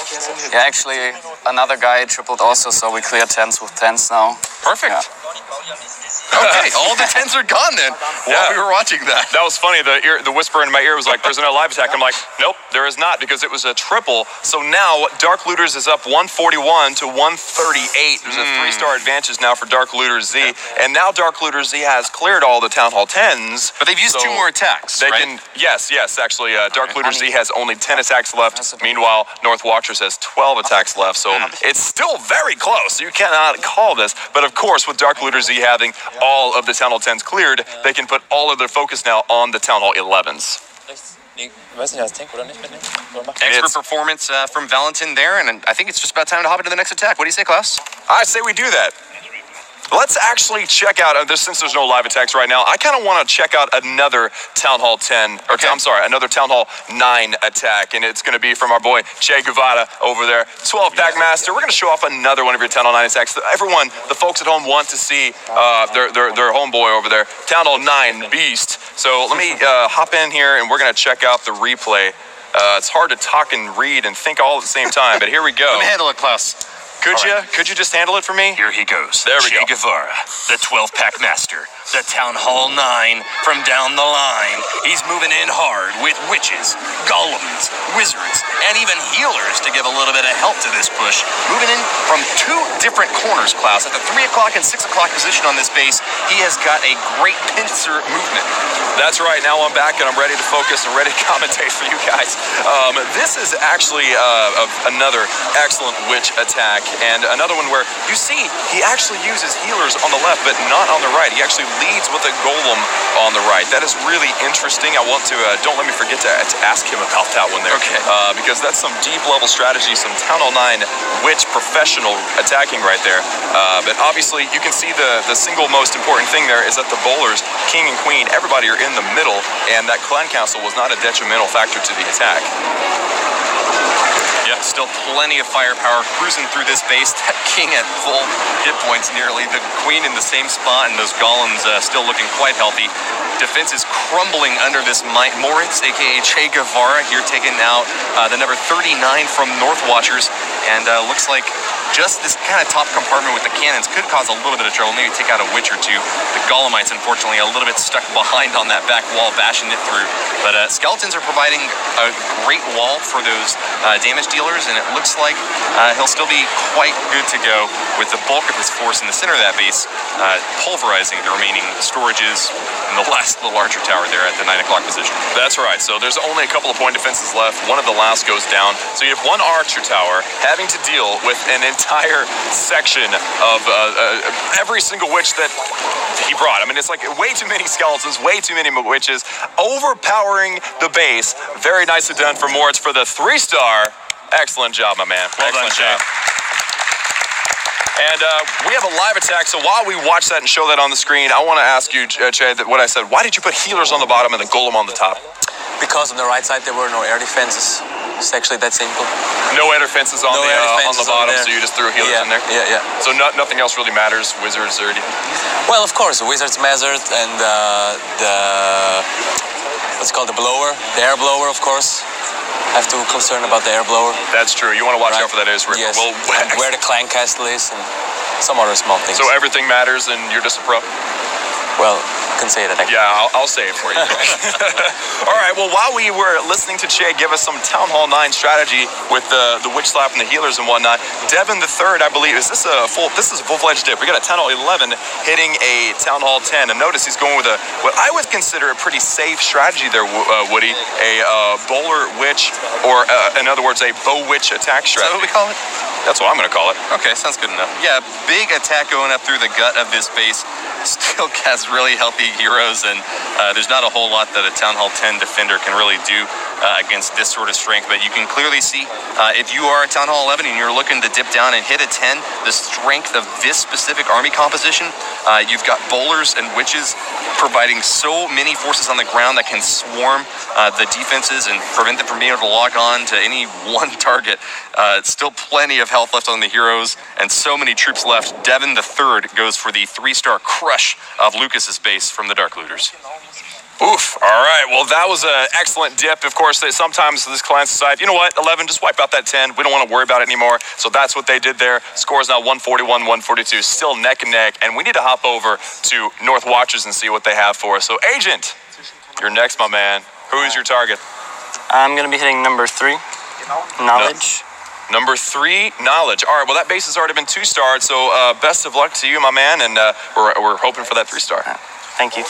Yeah, actually, another guy tripled also, so we clear 10s with 10s now. Perfect. Yeah. Okay, all the 10s are gone then. While we were watching that. That was funny. The whisper in my ear was like, there's no live attack. I'm like, nope, there is not, because it was a triple. So now Dark Looters is up 141 to 138. There's a 3-star advantage now for Dark Looters Z. And now Dark Looters Z has cleared all the Town Hall 10s. But they've used 2 more attacks, right? Yes, actually, Dark Looters Z has only 10 attacks left. Meanwhile, North Watchers has 12 attacks left. So it's still very close. You cannot call this. But of course, with Dark Looters Z having all of the Town Hall 10s cleared, they can put all of their focus now on the Town Hall 11s. Expert performance from Valentin there, and I think it's just about time to hop into the next attack. What do you say, Klaus? I say we do that. Let's actually check out, since there's no live attacks right now, I kind of want to check out another Town Hall 10, or I'm sorry, another Town Hall 9 attack, and it's going to be from our boy Che Guevara over there. 12-pack master. We're going to show off another one of your Town Hall 9 attacks. Everyone, the folks at home want to see their homeboy over there, Town Hall 9 Beast. So let me hop in here, and we're going to check out the replay. It's hard to talk and read and think all at the same time, but here we go. Let me handle it, Klaus. Could you just handle it for me? Here he goes. There we go. Che Guevara, the 12-pack master, the Town Hall 9 from down the line. He's moving in hard with witches, golems, wizards, and even healers to give a little bit of help to this push. Moving in from 2 different corners, Klaus. At the 3 o'clock and 6 o'clock position on this base, he has got a great pincer movement. That's right. Now I'm back and I'm ready to focus and ready to commentate for you guys. This is actually another excellent witch attack, and another one where you see he actually uses healers on the left but not on the right. He actually leads with a golem on the right. That is really interesting. I want to don't let me forget to ask him about that one there. Okay. Because that's some deep level strategy, some Town Hall 9 witch professional attacking right there. But obviously you can see the single most important thing there is that the bowlers, king and queen, everybody are in the middle, and that clan council was not a detrimental factor to the attack. Yeah, still plenty of firepower cruising through this base. That king at full hit points nearly. The queen in the same spot, and those golems still looking quite healthy. Defense is crumbling under this Moritz, a.k.a. Che Guevara, here taking out the number 39 from North Watchers. And looks like just this kind of top compartment with the cannons could cause a little bit of trouble, maybe take out a witch or 2. The Golemites, unfortunately, a little bit stuck behind on that back wall, bashing it through. But Skeletons are providing a great wall for those damage dealers, and it looks like he'll still be quite good to go with the bulk of his force in the center of that base, pulverizing the remaining storages in the larger tower there at the 9 o'clock position. That's right. So there's only a couple of point defenses left. One of the last goes down. So you have one Archer tower having to deal with an entire section of every single witch that he brought. I mean, it's like way too many skeletons, way too many witches, overpowering the base. Very nicely done for Moritz for the 3-star. Excellent job, my man. Excellent job. And we have a live attack, so while we watch that and show that on the screen, I want to ask you, Che, that what I said. Why did you put healers on the bottom and the golem on the top? because on the right side there were no air defenses. It's actually that simple. No air defenses on the bottom, so you just threw healers in there? Yeah. So nothing else really matters, wizards or anything? Well, of course, the wizards mattered, and what's called the blower, the air blower, of course. Have to concern about the air blower. That's true. You want to watch out for that ace ripper. Yes. Well, and where the clan castle is and some other small things. So everything matters and you're just a pro? Well, you can say that. Yeah, I'll say it for you. All right, well, while we were listening to Che give us some Town Hall 9 strategy with the witch slap and the healers and whatnot, Devin the third, I believe, this is a full-fledged dip. We got a Town Hall 11 hitting a Town Hall 10, and notice he's going with what I would consider a pretty safe strategy there, Woody, a bowler witch, or in other words, a bow witch attack strategy. Is that what we call it? That's what I'm going to call it. Okay, sounds good enough. Yeah, big attack going up through the gut of this base. Still has really healthy heroes, and there's not a whole lot that a Town Hall 10 defender can really do against this sort of strength. But you can clearly see if you are a Town Hall 11 and you're looking to dip down and hit a 10, the strength of this specific army composition, you've got bowlers and witches providing so many forces on the ground that can swarm the defenses and prevent them from being able to lock on to any one target. Still plenty of health left on the heroes and so many troops left. Devin the third goes for the 3-star crush of Lucas's base from the Dark Looters. Oof. All right. Well, that was an excellent dip. Of course, sometimes this clan's decide, you know what, 11, just wipe out that 10. We don't want to worry about it anymore. So that's what they did there. Score is now 141-142, still neck and neck. And we need to hop over to North Watchers and see what they have for us. So, Agent, you're next, my man. Who is your target? I'm going to be hitting number 3, Knowledge. Number 3, Knowledge. All right, well, that base has already been 2-starred, so best of luck to you, my man, and we're hoping for that 3-star. Thank you.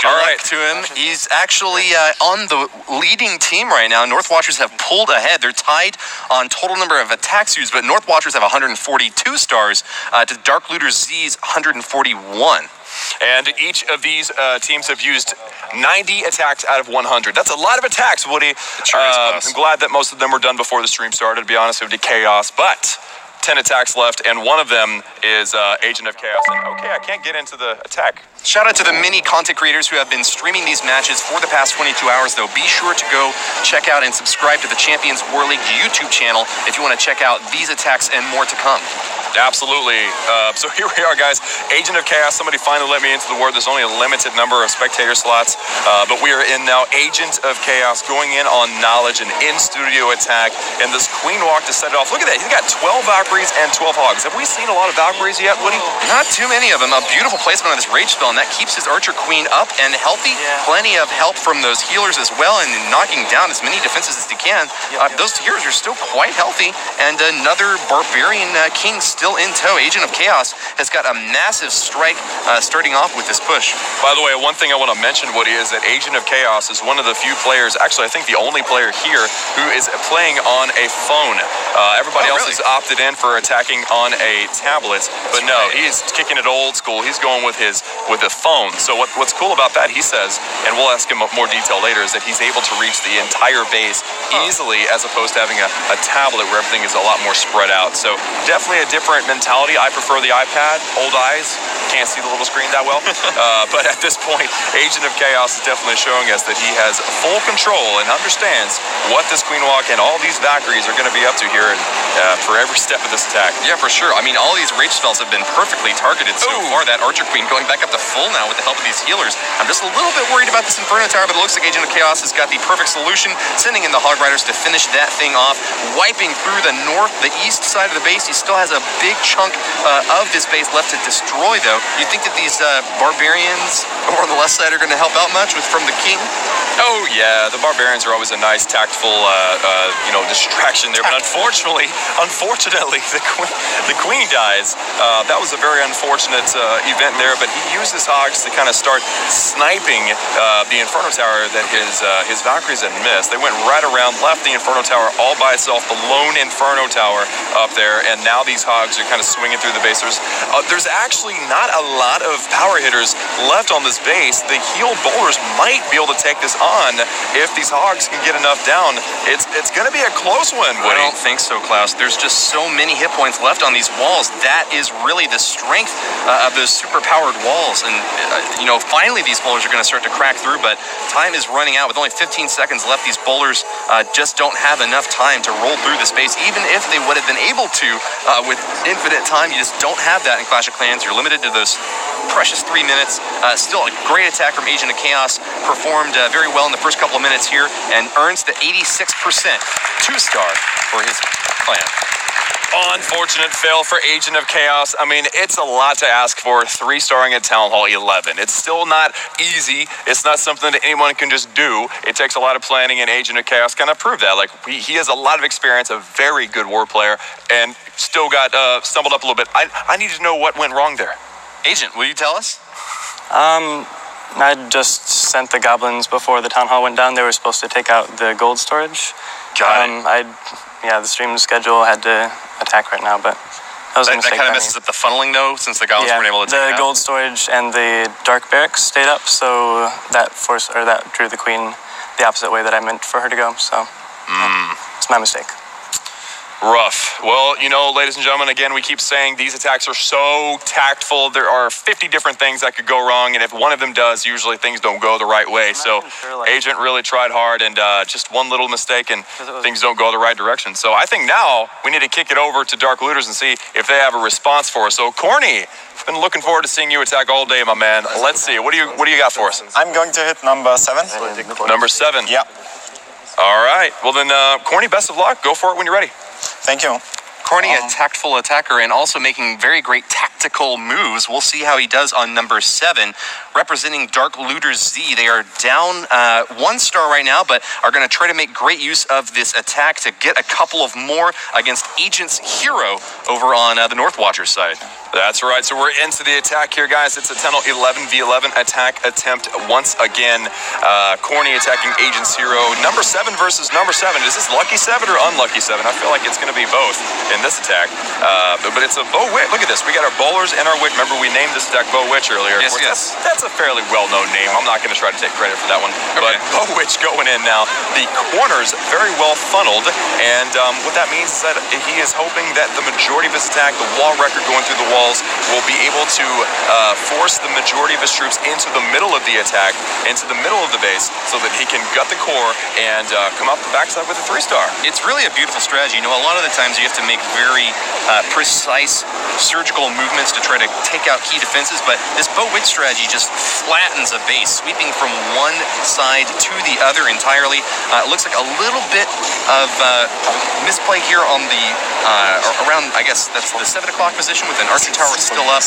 Good luck to him. He's actually on the leading team right now. North Watchers have pulled ahead. They're tied on total number of attack suits, but North Watchers have 142 stars to Dark Looters Z's 141. And each of these teams have used 90 attacks out of 100. That's a lot of attacks, Woody. I'm glad that most of them were done before the stream started, to be honest. It would be chaos, but 10 attacks left, and one of them is Agent of Chaos. And okay, I can't get into the attack. Shout out to the many content creators who have been streaming these matches for the past 22 hours, though. Be sure to go check out and subscribe to the Champions War League YouTube channel if you want to check out these attacks and more to come. Absolutely. So here we are, guys. Agent of Chaos. Somebody finally let me into the word. There's only a limited number of spectator slots, but we are in now. Agent of Chaos going in on Knowledge and in-studio attack, and this Queen Walk to set it off. Look at that. He's got 12 Valkyries and 12 Hogs. Have we seen a lot of Valkyries yet, Woody? Not too many of them. A beautiful placement on this Rage spell, and that keeps his Archer Queen up and healthy. Yeah. Plenty of help from those healers as well, and knocking down as many defenses as he can. Those heroes are still quite healthy, and another Barbarian King still in tow. Agent of Chaos has got a massive strike starting off with this push. By the way, one thing I want to mention, Woody, is that Agent of Chaos is one of the few players, actually I think the only player here, who is playing on a phone. Everybody else is opted in for attacking on a tablet, but no, he's kicking it old school. He's going with a phone. So what's cool about that, he says, and we'll ask him more detail later, is that he's able to reach the entire base easily as opposed to having a tablet where everything is a lot more spread out. So definitely a different mentality. I prefer the iPad. Old eyes, can't see the little screen that well. But at this point, Agent of Chaos is definitely showing us that he has full control and understands what this Queen Walk and all these Valkyries are going to be up to here for every step of this attack. Yeah, for sure. I mean, all these Rage spells have been perfectly targeted so far. That Archer Queen going back up to full now with the help of these healers. I'm just a little bit worried about this Inferno Tower, but it looks like Agent of Chaos has got the perfect solution, sending in the Hog Riders to finish that thing off, wiping through the east side of the base. He still has a big chunk of this base left to destroy, though. You think that these Barbarians over on the left side are going to help out much from the King? Oh, yeah. The Barbarians are always a nice, tactful, distraction there. But unfortunately, the Queen dies. That was a very unfortunate event there, but he used his Hogs to kind of start sniping the Inferno Tower that his Valkyries had missed. They went right around, left the Inferno Tower all by itself, the lone Inferno Tower up there, and now these Hogs are kind of swinging through the base. There's actually not a lot of power hitters left on this base. The healed bowlers might be able to take this on if these Hogs can get enough down. It's going to be a close one, Woody. I don't think so, Klaus. There's just so many many hit points left on these walls. That is really the strength of those super-powered walls. And, finally these bowlers are going to start to crack through, but time is running out. With only 15 seconds left, these bowlers just don't have enough time to roll through the space. Even if they would have been able to with infinite time, you just don't have that in Clash of Clans. You're limited to those precious 3 minutes. Still a great attack from Agent of Chaos. Performed very well in the first couple of minutes here and earns the 86% 2-star for his clan. Unfortunate fail for Agent of Chaos. I mean, it's a lot to ask for 3-starring at Town Hall 11. It's still not easy. It's not something that anyone can just do. It takes a lot of planning, and Agent of Chaos kind of proved that. Like, he has a lot of experience, a very good war player, and still got stumbled up a little bit. I need to know what went wrong there. Agent, will you tell us? I just sent the goblins before the town hall went down. They were supposed to take out the gold storage. Got it. The stream schedule had to attack right now, but that was a mistake. That kind of messes up the funneling, though, since the goblins weren't able to take it out. The gold storage and the dark barracks stayed up, so that drew the queen the opposite way that I meant for her to go. So it's my mistake. Rough. Well, ladies and gentlemen, again, we keep saying these attacks are so tactful. There are 50 different things that could go wrong, and if one of them does, usually things don't go the right way. So Agent really tried hard, and just one little mistake, and things don't go the right direction. So I think now we need to kick it over to Dark Looters and see if they have a response for us. So Corny, been looking forward to seeing you attack all day, my man. Let's see. What do you got for us? I'm going to hit number 7. Number 7. Yeah. All right. Well then, Corny, best of luck. Go for it when you're ready. Thank you. Corny, a tactful attacker and also making very great tactical moves. We'll see how he does on number 7. Representing Dark Looters Z, they are down 1 star right now, but are going to try to make great use of this attack to get a couple of more against Agent's Hero over on the North Watchers side. That's right. So we're into the attack here, guys. It's a 11v11 attack attempt once again. Corny attacking Agent's Hero. Number 7 versus number 7. Is this lucky 7 or unlucky 7? I feel like it's going to be both in this attack. But it's a Bow Witch. Look at this. We got our bowlers and our witch. Remember, we named this deck Bow Witch earlier. Yes. That's a fairly well-known name. I'm not going to try to take credit for that one. Okay. But Bow Witch going in now. The corners very well funneled. And what that means is that he is hoping that the majority of his attack, the wall record going through the wall, will be able to force the majority of his troops into the middle of the attack, into the middle of the base, so that he can gut the core and come up the backside with a 3-star. It's really a beautiful strategy. A lot of the times you have to make very precise surgical movements to try to take out key defenses, but this Bow Witch strategy just flattens a base, sweeping from one side to the other entirely. It looks like a little bit of misplay here on the around, I guess that's the 7 o'clock position with an archer tower still up,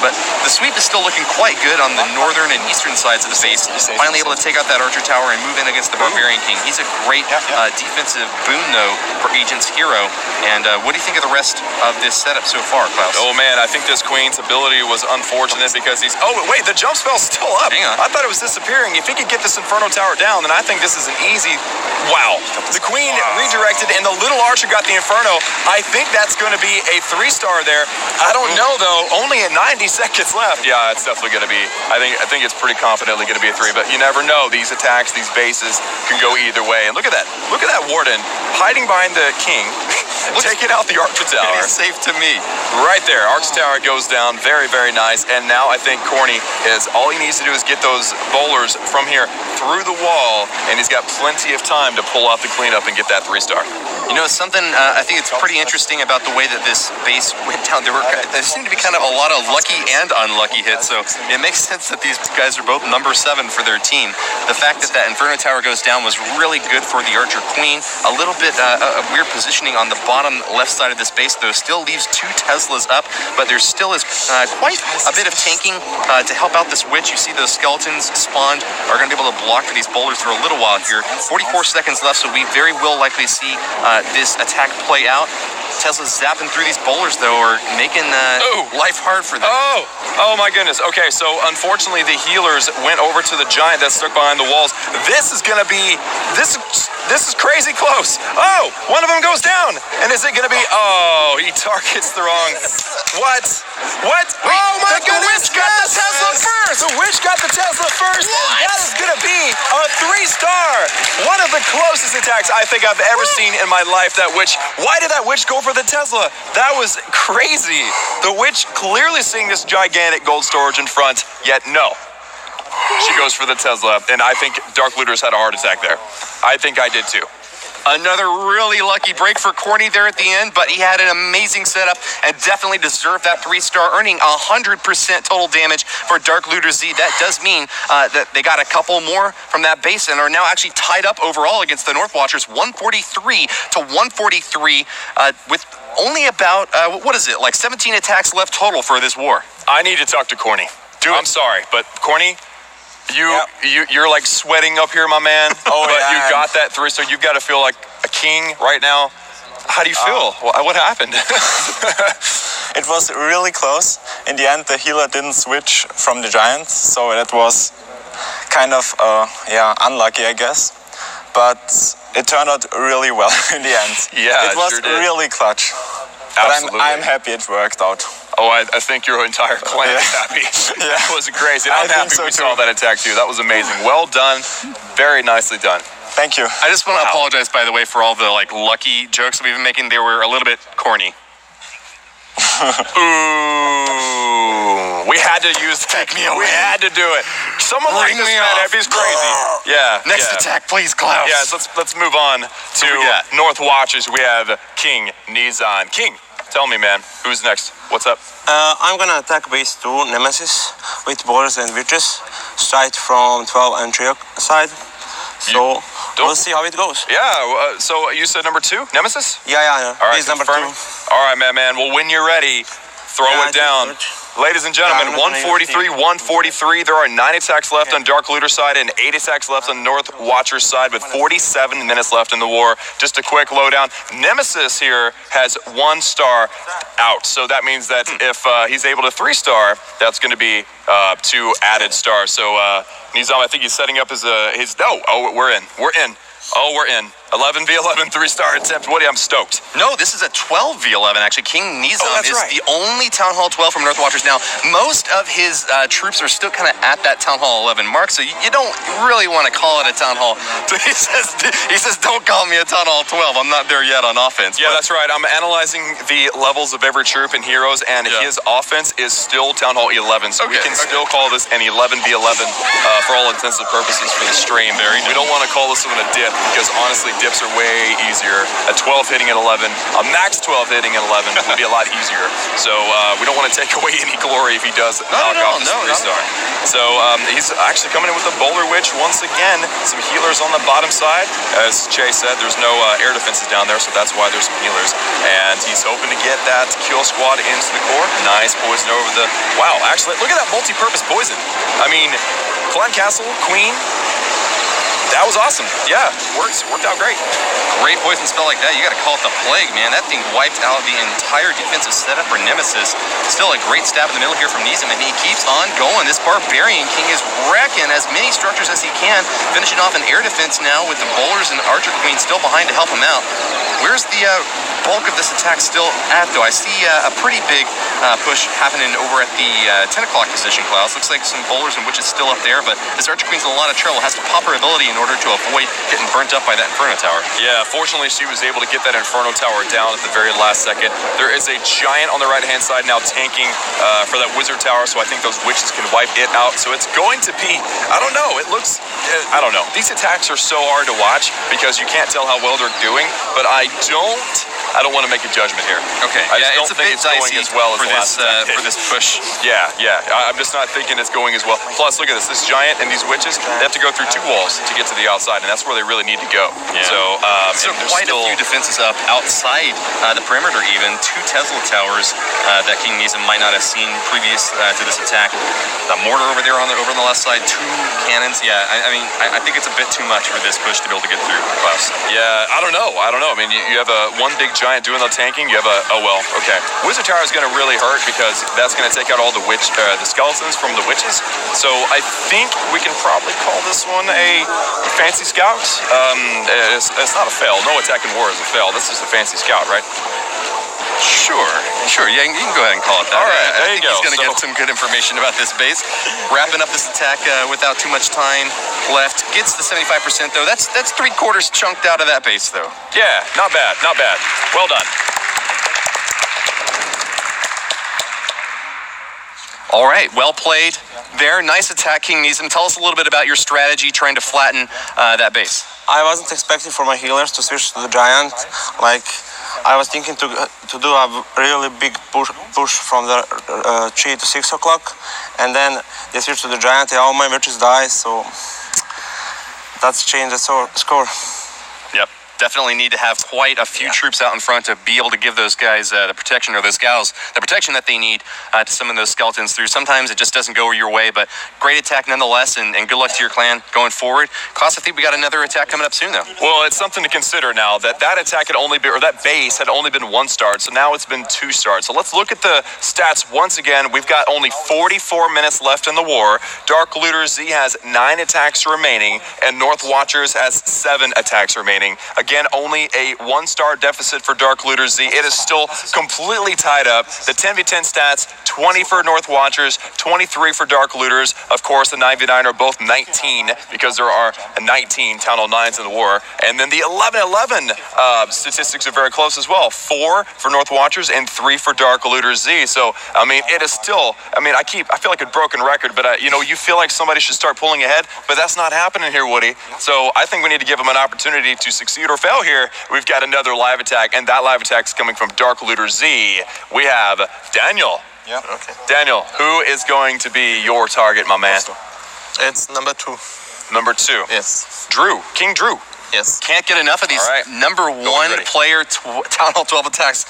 but the sweep is still looking quite good on the northern and eastern sides of the base. Finally able to take out that archer tower and move in against the Barbarian King. He's a great defensive boon, though, for Agent's Hero. And what do you think of the rest of this setup so far, Klaus? Oh, man, I think this Queen's ability was unfortunate because he's... Oh, wait, the jump spell's still up. Hang on. I thought it was disappearing. If he could get this Inferno Tower down, then I think this is an easy... Wow. The Queen redirected, and the little archer got the Inferno. I think that's going to be a 3-star there. I don't know, though. Only at 90 seconds left. Yeah, it's definitely going to be... I think it's pretty confidently going to be a 3, but you never know. These attacks, these bases can go either way. And look at that. Look at that Warden hiding behind the King, taking out the Archer Tower. It's safe to me. Right there. Archer Tower goes down. Very, very nice. And now I think Corny is... All he needs to do is get those bowlers from here through the wall, and he's got plenty of time to pull off the cleanup and get that 3-star. Something I think it's pretty interesting about the way that this base went down. There seemed to be kind of a lot of lucky and unlucky hits, so it makes sense that these guys are both number 7 for their team. The fact that that Inferno Tower goes down was really good for the Archer Queen. A little bit of weird positioning on the bottom left side of this base, though, still leaves 2 Teslas up, but there still is quite a bit of tanking to help out this witch. You see those skeletons spawned are going to be able to block for these bowlers for a little while here. 44 seconds left, so we very will likely see this attack play out. Tesla's zapping through these bowlers, though, are making life hard for them. Oh my goodness. Okay, so unfortunately the healers went over to the giant that's stuck behind the walls. This is going to be... This is crazy close. Oh, one of them goes down. And is it going to be... Oh, he targets the wrong... What? What? Oh, my goodness. The witch got the Tesla first. The witch got the Tesla first. What? That is going to be a 3-star. One of the closest attacks I think I've ever seen in my life. That witch... Why did that witch go for the Tesla? That was crazy. The witch clearly seeing this gigantic gold storage in front, yet no. She goes for the Tesla, and I think Dark Looters had a heart attack there. I think I did too. Another really lucky break for Corny there at the end, but he had an amazing setup and definitely deserved that 3-star, earning 100% total damage for Dark Looter Z. That does mean that they got a couple more from that base and are now actually tied up overall against the North Watchers, 143 to 143, with only about, what is it, like 17 attacks left total for this war. I need to talk to Corny. I'm sorry, but Corny, you're like sweating up here, my man. Oh, but you got that 3-star. You've got to feel like a king right now. How do you feel? What happened? It was really close. In the end, the healer didn't switch from the giant, so that was kind of unlucky, I guess. But it turned out really well in the end. Yeah, it was sure did. Really clutch. Absolutely. But I'm happy it worked out. Oh, I think your entire clan is happy. That was crazy. And I'm happy we saw that attack too. That was amazing. Well done. Very nicely done. Thank you. I just want to apologize, by the way, for all the lucky jokes we've been making. They were a little bit corny. Ooh, we had to use Take me away. We had to do it. Someone like this man, if he's crazy. Yeah. Next attack, please, Klaus. Yeah, so let's move on to North Watchers. We have King Nizan. King, tell me, man, who's next? What's up? I'm gonna attack base 2 Nemesis with borders and witches, straight from 12 and 3 side. So we'll see how it goes. Yeah. So you said number 2, Nemesis? Yeah. All right, he's number 2. All right, man. Well, when you're ready, throw it down. Ladies and gentlemen, 143, 143. There are 9 attacks left on Dark Looter side and 8 attacks left on North Watcher side with 47 minutes left in the war. Just a quick lowdown. Nemesis here has 1 star out. So that means that if he's able to 3-star, that's going to be 2 added stars. So Nizam, I think he's setting up his we're in. Oh, we're in. 11 v11, 3-star attempt. Woody, I'm stoked. No, this is a 12 v11, actually. King Nizam is right. the only Town Hall 12 from North Watchers. Now, most of his troops are still kind of at that Town Hall 11 mark, so you don't really want to call it a Town Hall. So he says, don't call me a Town Hall 12. I'm not there yet on offense. Yeah, that's right. I'm analyzing the levels of every troop and heroes, and his offense is still Town Hall 11, so we can still call this an 11 v11 for all intents and purposes for the stream. We don't want to call this one a dip, because honestly, dips are way easier. A 12 hitting at 11, a max 12 hitting at 11 would be a lot easier. So we don't want to take away any glory if he does knock off this 3-star. So he's actually coming in with a Bowler Witch once again. Some healers on the bottom side. As Che said, there's no air defenses down there, so that's why there's some healers. And he's hoping to get that kill squad into the core. Nice poison over the... Wow, actually, look at that multi-purpose poison. I mean, Clan Castle, Queen... That was awesome. Yeah, worked out great. Great poison spell like that, you gotta call it the Plague, man. That thing wiped out the entire defensive setup for Nemesis. Still a great stab in the middle here from Nizam, and he keeps on going. This Barbarian King is wrecking as many structures as he can, finishing off an air defense now with the Bowlers and Archer Queen still behind to help him out. Where's the bulk of this attack still at, though? I see a pretty big push happening over at the 10 o'clock position, Klaus. Looks like some Bowlers and Witches still up there, but this Archer Queen's in a lot of trouble. Has to pop her ability in order to avoid getting burnt up by that Inferno Tower. Yeah, fortunately she was able to get that Inferno Tower down at the very last second. There is a giant on the right-hand side now tanking for that Wizard Tower, so I think those Witches can wipe it out. So it's going to be, I don't know, it looks, I don't know. These attacks are so hard to watch because you can't tell how well they're doing, but I don't want to make a judgment here. Okay, I just don't think it's going as well as the last for this push. Yeah, I'm just not thinking it's going as well. Plus, look at this giant and these Witches, they have to go through 2 walls to get to the outside, and that's where they really need to go. Yeah. So quite a few defenses up outside the perimeter even. 2 Tesla towers that King Nizam might not have seen previous to this attack. The mortar over there over on the left side, 2 cannons. Yeah, I think it's a bit too much for this push to be able to get through, Klaus. Yeah, I don't know. I mean, you have one big giant doing the tanking, you have oh well, okay. Wizard Tower is going to really hurt because that's going to take out all the skeletons from the witches. So I think we can probably call this one a fancy scout. It's not a fail. No attack in war is a fail. This is a fancy scout, right? Sure. Yeah, you can go ahead and call it that. All right, I there you think go. He's going to get some good information about this base. Wrapping up this attack without too much time left. Gets the 75% though. That's 3/4 chunked out of that base though. Yeah, not bad. Well done. All right, well played there. Nice attack, King Nizam. Tell us a little bit about your strategy trying to flatten that base. I wasn't expecting for my healers to switch to the giant. Like, I was thinking to do a really big push from the 3 to 6 o'clock, and then they switch to the giant, and all my witches die, so that's changed the score. Yep. Definitely need to have quite a few troops out in front to be able to give those guys the protection, or those gals the protection that they need to summon those skeletons through. Sometimes it just doesn't go your way, but great attack nonetheless, and good luck to your clan going forward. Klaus, I think we got another attack coming up soon, though. Well, it's something to consider now that attack had only been, or that base had only been 1 start, so now it's been 2 starts. So let's look at the stats once again. We've got only 44 minutes left in the war. Dark Looter Z has 9 attacks remaining, and North Watchers has 7 attacks remaining. Again, only a 1-star deficit for Dark Looter Z. It is still completely tied up. The 10v10 stats, 20 for North Watchers, 23 for Dark Looters. Of course, the 9v9 are both 19 because there are 19 Town Hall 9s in the war. And then the 11-11 statistics are very close as well. 4 for North Watchers and 3 for Dark Looter Z. So, I mean, it is still, I feel like a broken record, but, you feel like somebody should start pulling ahead, but that's not happening here, Woody. So I think we need to give them an opportunity to succeed or fail here. We've got another live attack, and that live attack is coming from Dark Looter Z. We have Daniel. Yeah, okay. Daniel, who is going to be your target, my man? It's number 2. Number 2. Yes. Drew. King Drew. Yes. Can't get enough of these number 1 player Town Hall 12 attacks.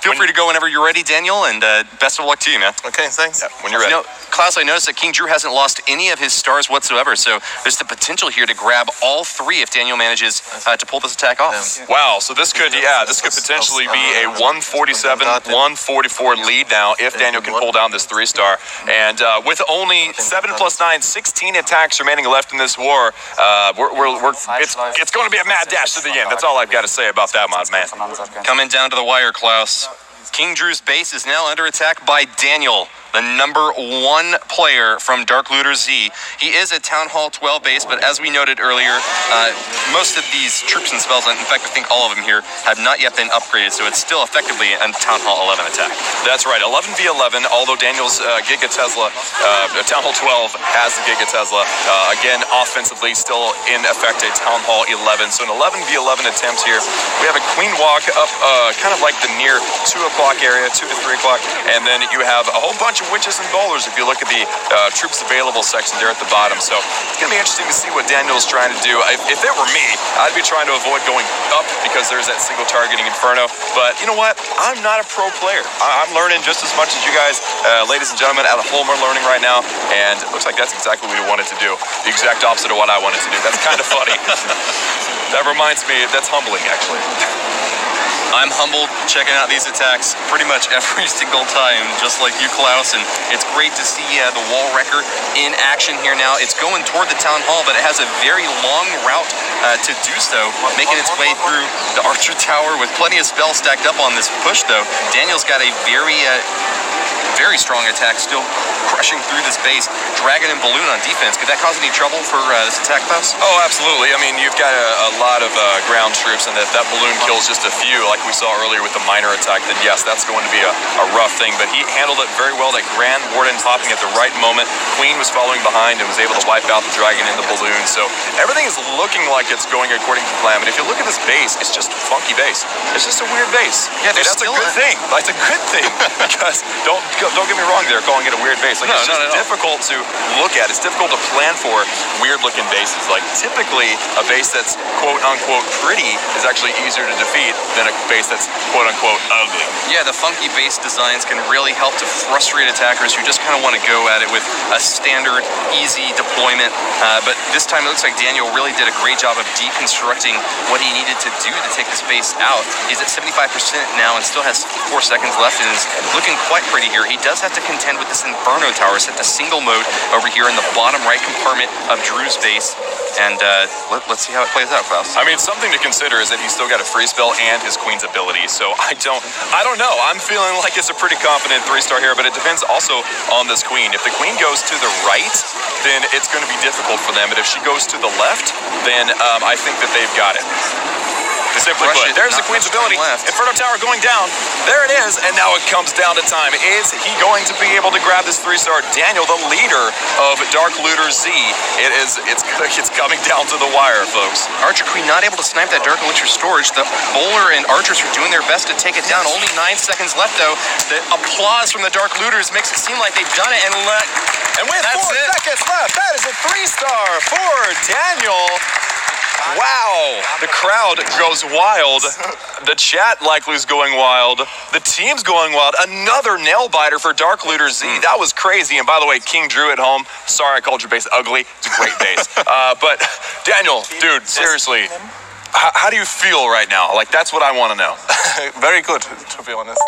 Feel free to go whenever you're ready, Daniel, and best of luck to you, man. Okay, thanks. Yeah, when you're ready. Klaus, I noticed that King Drew hasn't lost any of his stars whatsoever, so there's the potential here to grab all 3 if Daniel manages to pull this attack off. Wow, so this could potentially be a 147-144 lead now if Daniel can pull down this 3-star. And with only 7 + 9, 16 attacks remaining left in this war, it's going to be a mad dash to the end. That's all I've got to say about that, my man. Coming down to the wire, Klaus. King Drew's base is now under attack by Daniel, the number 1 player from Dark Looter Z. He is a Town Hall 12 base, but as we noted earlier, most of these troops and spells, in fact, I think all of them here, have not yet been upgraded, so it's still effectively a Town Hall 11 attack. That's right, 11v11, although Daniel's Giga Tesla, Town Hall 12 has the Giga Tesla. Again, offensively, still in effect a Town Hall 11. So an 11v11 attempt here. We have a Queen Walk up kind of like the near 2 o'clock area, 2 to 3 o'clock, and then you have a whole bunch of witches and bowlers if you look at the troops available section there at the bottom. So it's going to be interesting to see what Daniel's trying to do. If it were me, I'd be trying to avoid going up because there's that single targeting inferno. But you know what? I'm not a pro player. I'm learning just as much as you guys, ladies and gentlemen, at home are learning right now. And it looks like that's exactly what we wanted to do. The exact opposite of what I wanted to do. That's kind of funny. That reminds me, that's humbling, actually. I'm humbled checking out these attacks pretty much every single time, just like you, Klaus, and it's great to see the wall wrecker in action here now. It's going toward the Town Hall, but it has a very long route to do so, making its way through the Archer Tower with plenty of spells stacked up on this push, though. Daniel's got a very strong attack still crushing through this base. Dragon and Balloon on defense. Could that cause any trouble for this attack, Klaus? Oh, absolutely. I mean, you've got a lot of ground troops, and that balloon kills just a few, like we saw earlier with the minor attack, then yes, that's going to be a rough thing. But he handled it very well. That Grand Warden popping at the right moment. Queen was following behind and was able to wipe out the dragon and the balloon. So everything is looking like it's going according to plan. But if you look at this base, it's just a funky base. It's just a weird base. Yeah, that's a good thing. That's a good thing because don't get me wrong, they're calling it a weird base. Like, it's just difficult to look at. It's difficult to plan for weird-looking bases. Like, typically, a base that's quote-unquote pretty is actually easier to defeat than a base that's quote-unquote ugly. Yeah, the funky base designs can really help to frustrate attackers who just kind of want to go at it with a standard, easy deployment. But this time it looks like Daniel really did a great job of deconstructing what he needed to do to take this base out. He's at 75% now and still has 4 seconds left and is looking quite pretty here. He does have to contend with this Inferno Tower set to single mode over here in the bottom right compartment of Drew's base. And let's see how it plays out, Klaus. I mean, something to consider is that he's still got a free spell and his queen's ability. So I don't know. I'm feeling like it's a pretty confident 3-star here, but it depends also on this queen. If the queen goes to the right, then it's going to be difficult for them. But if she goes to the left, then I think that they've got it. Simply put, there's the queen's ability. Inferno Tower going down. There it is, and now it comes down to time. Is he going to be able to grab this 3-star? Daniel, the leader of Dark Looter Z. It's coming down to the wire, folks. Archer Queen not able to snipe that Dark Elixir storage. The bowler and archers are doing their best to take it down. Only 9 seconds left, though. The applause from the Dark Looters makes it seem like they've done it. And with 4 seconds left, that is a 3-star for Daniel. Wow, the crowd goes wild. The chat likely is going wild. The team's going wild. Another nail biter for Dark Looter Z. That was crazy. And by the way, King Drew at home, sorry I called your base ugly. It's a great base. But Daniel, dude, seriously, how do you feel right now? Like, that's what I want to know. Very good, to be honest.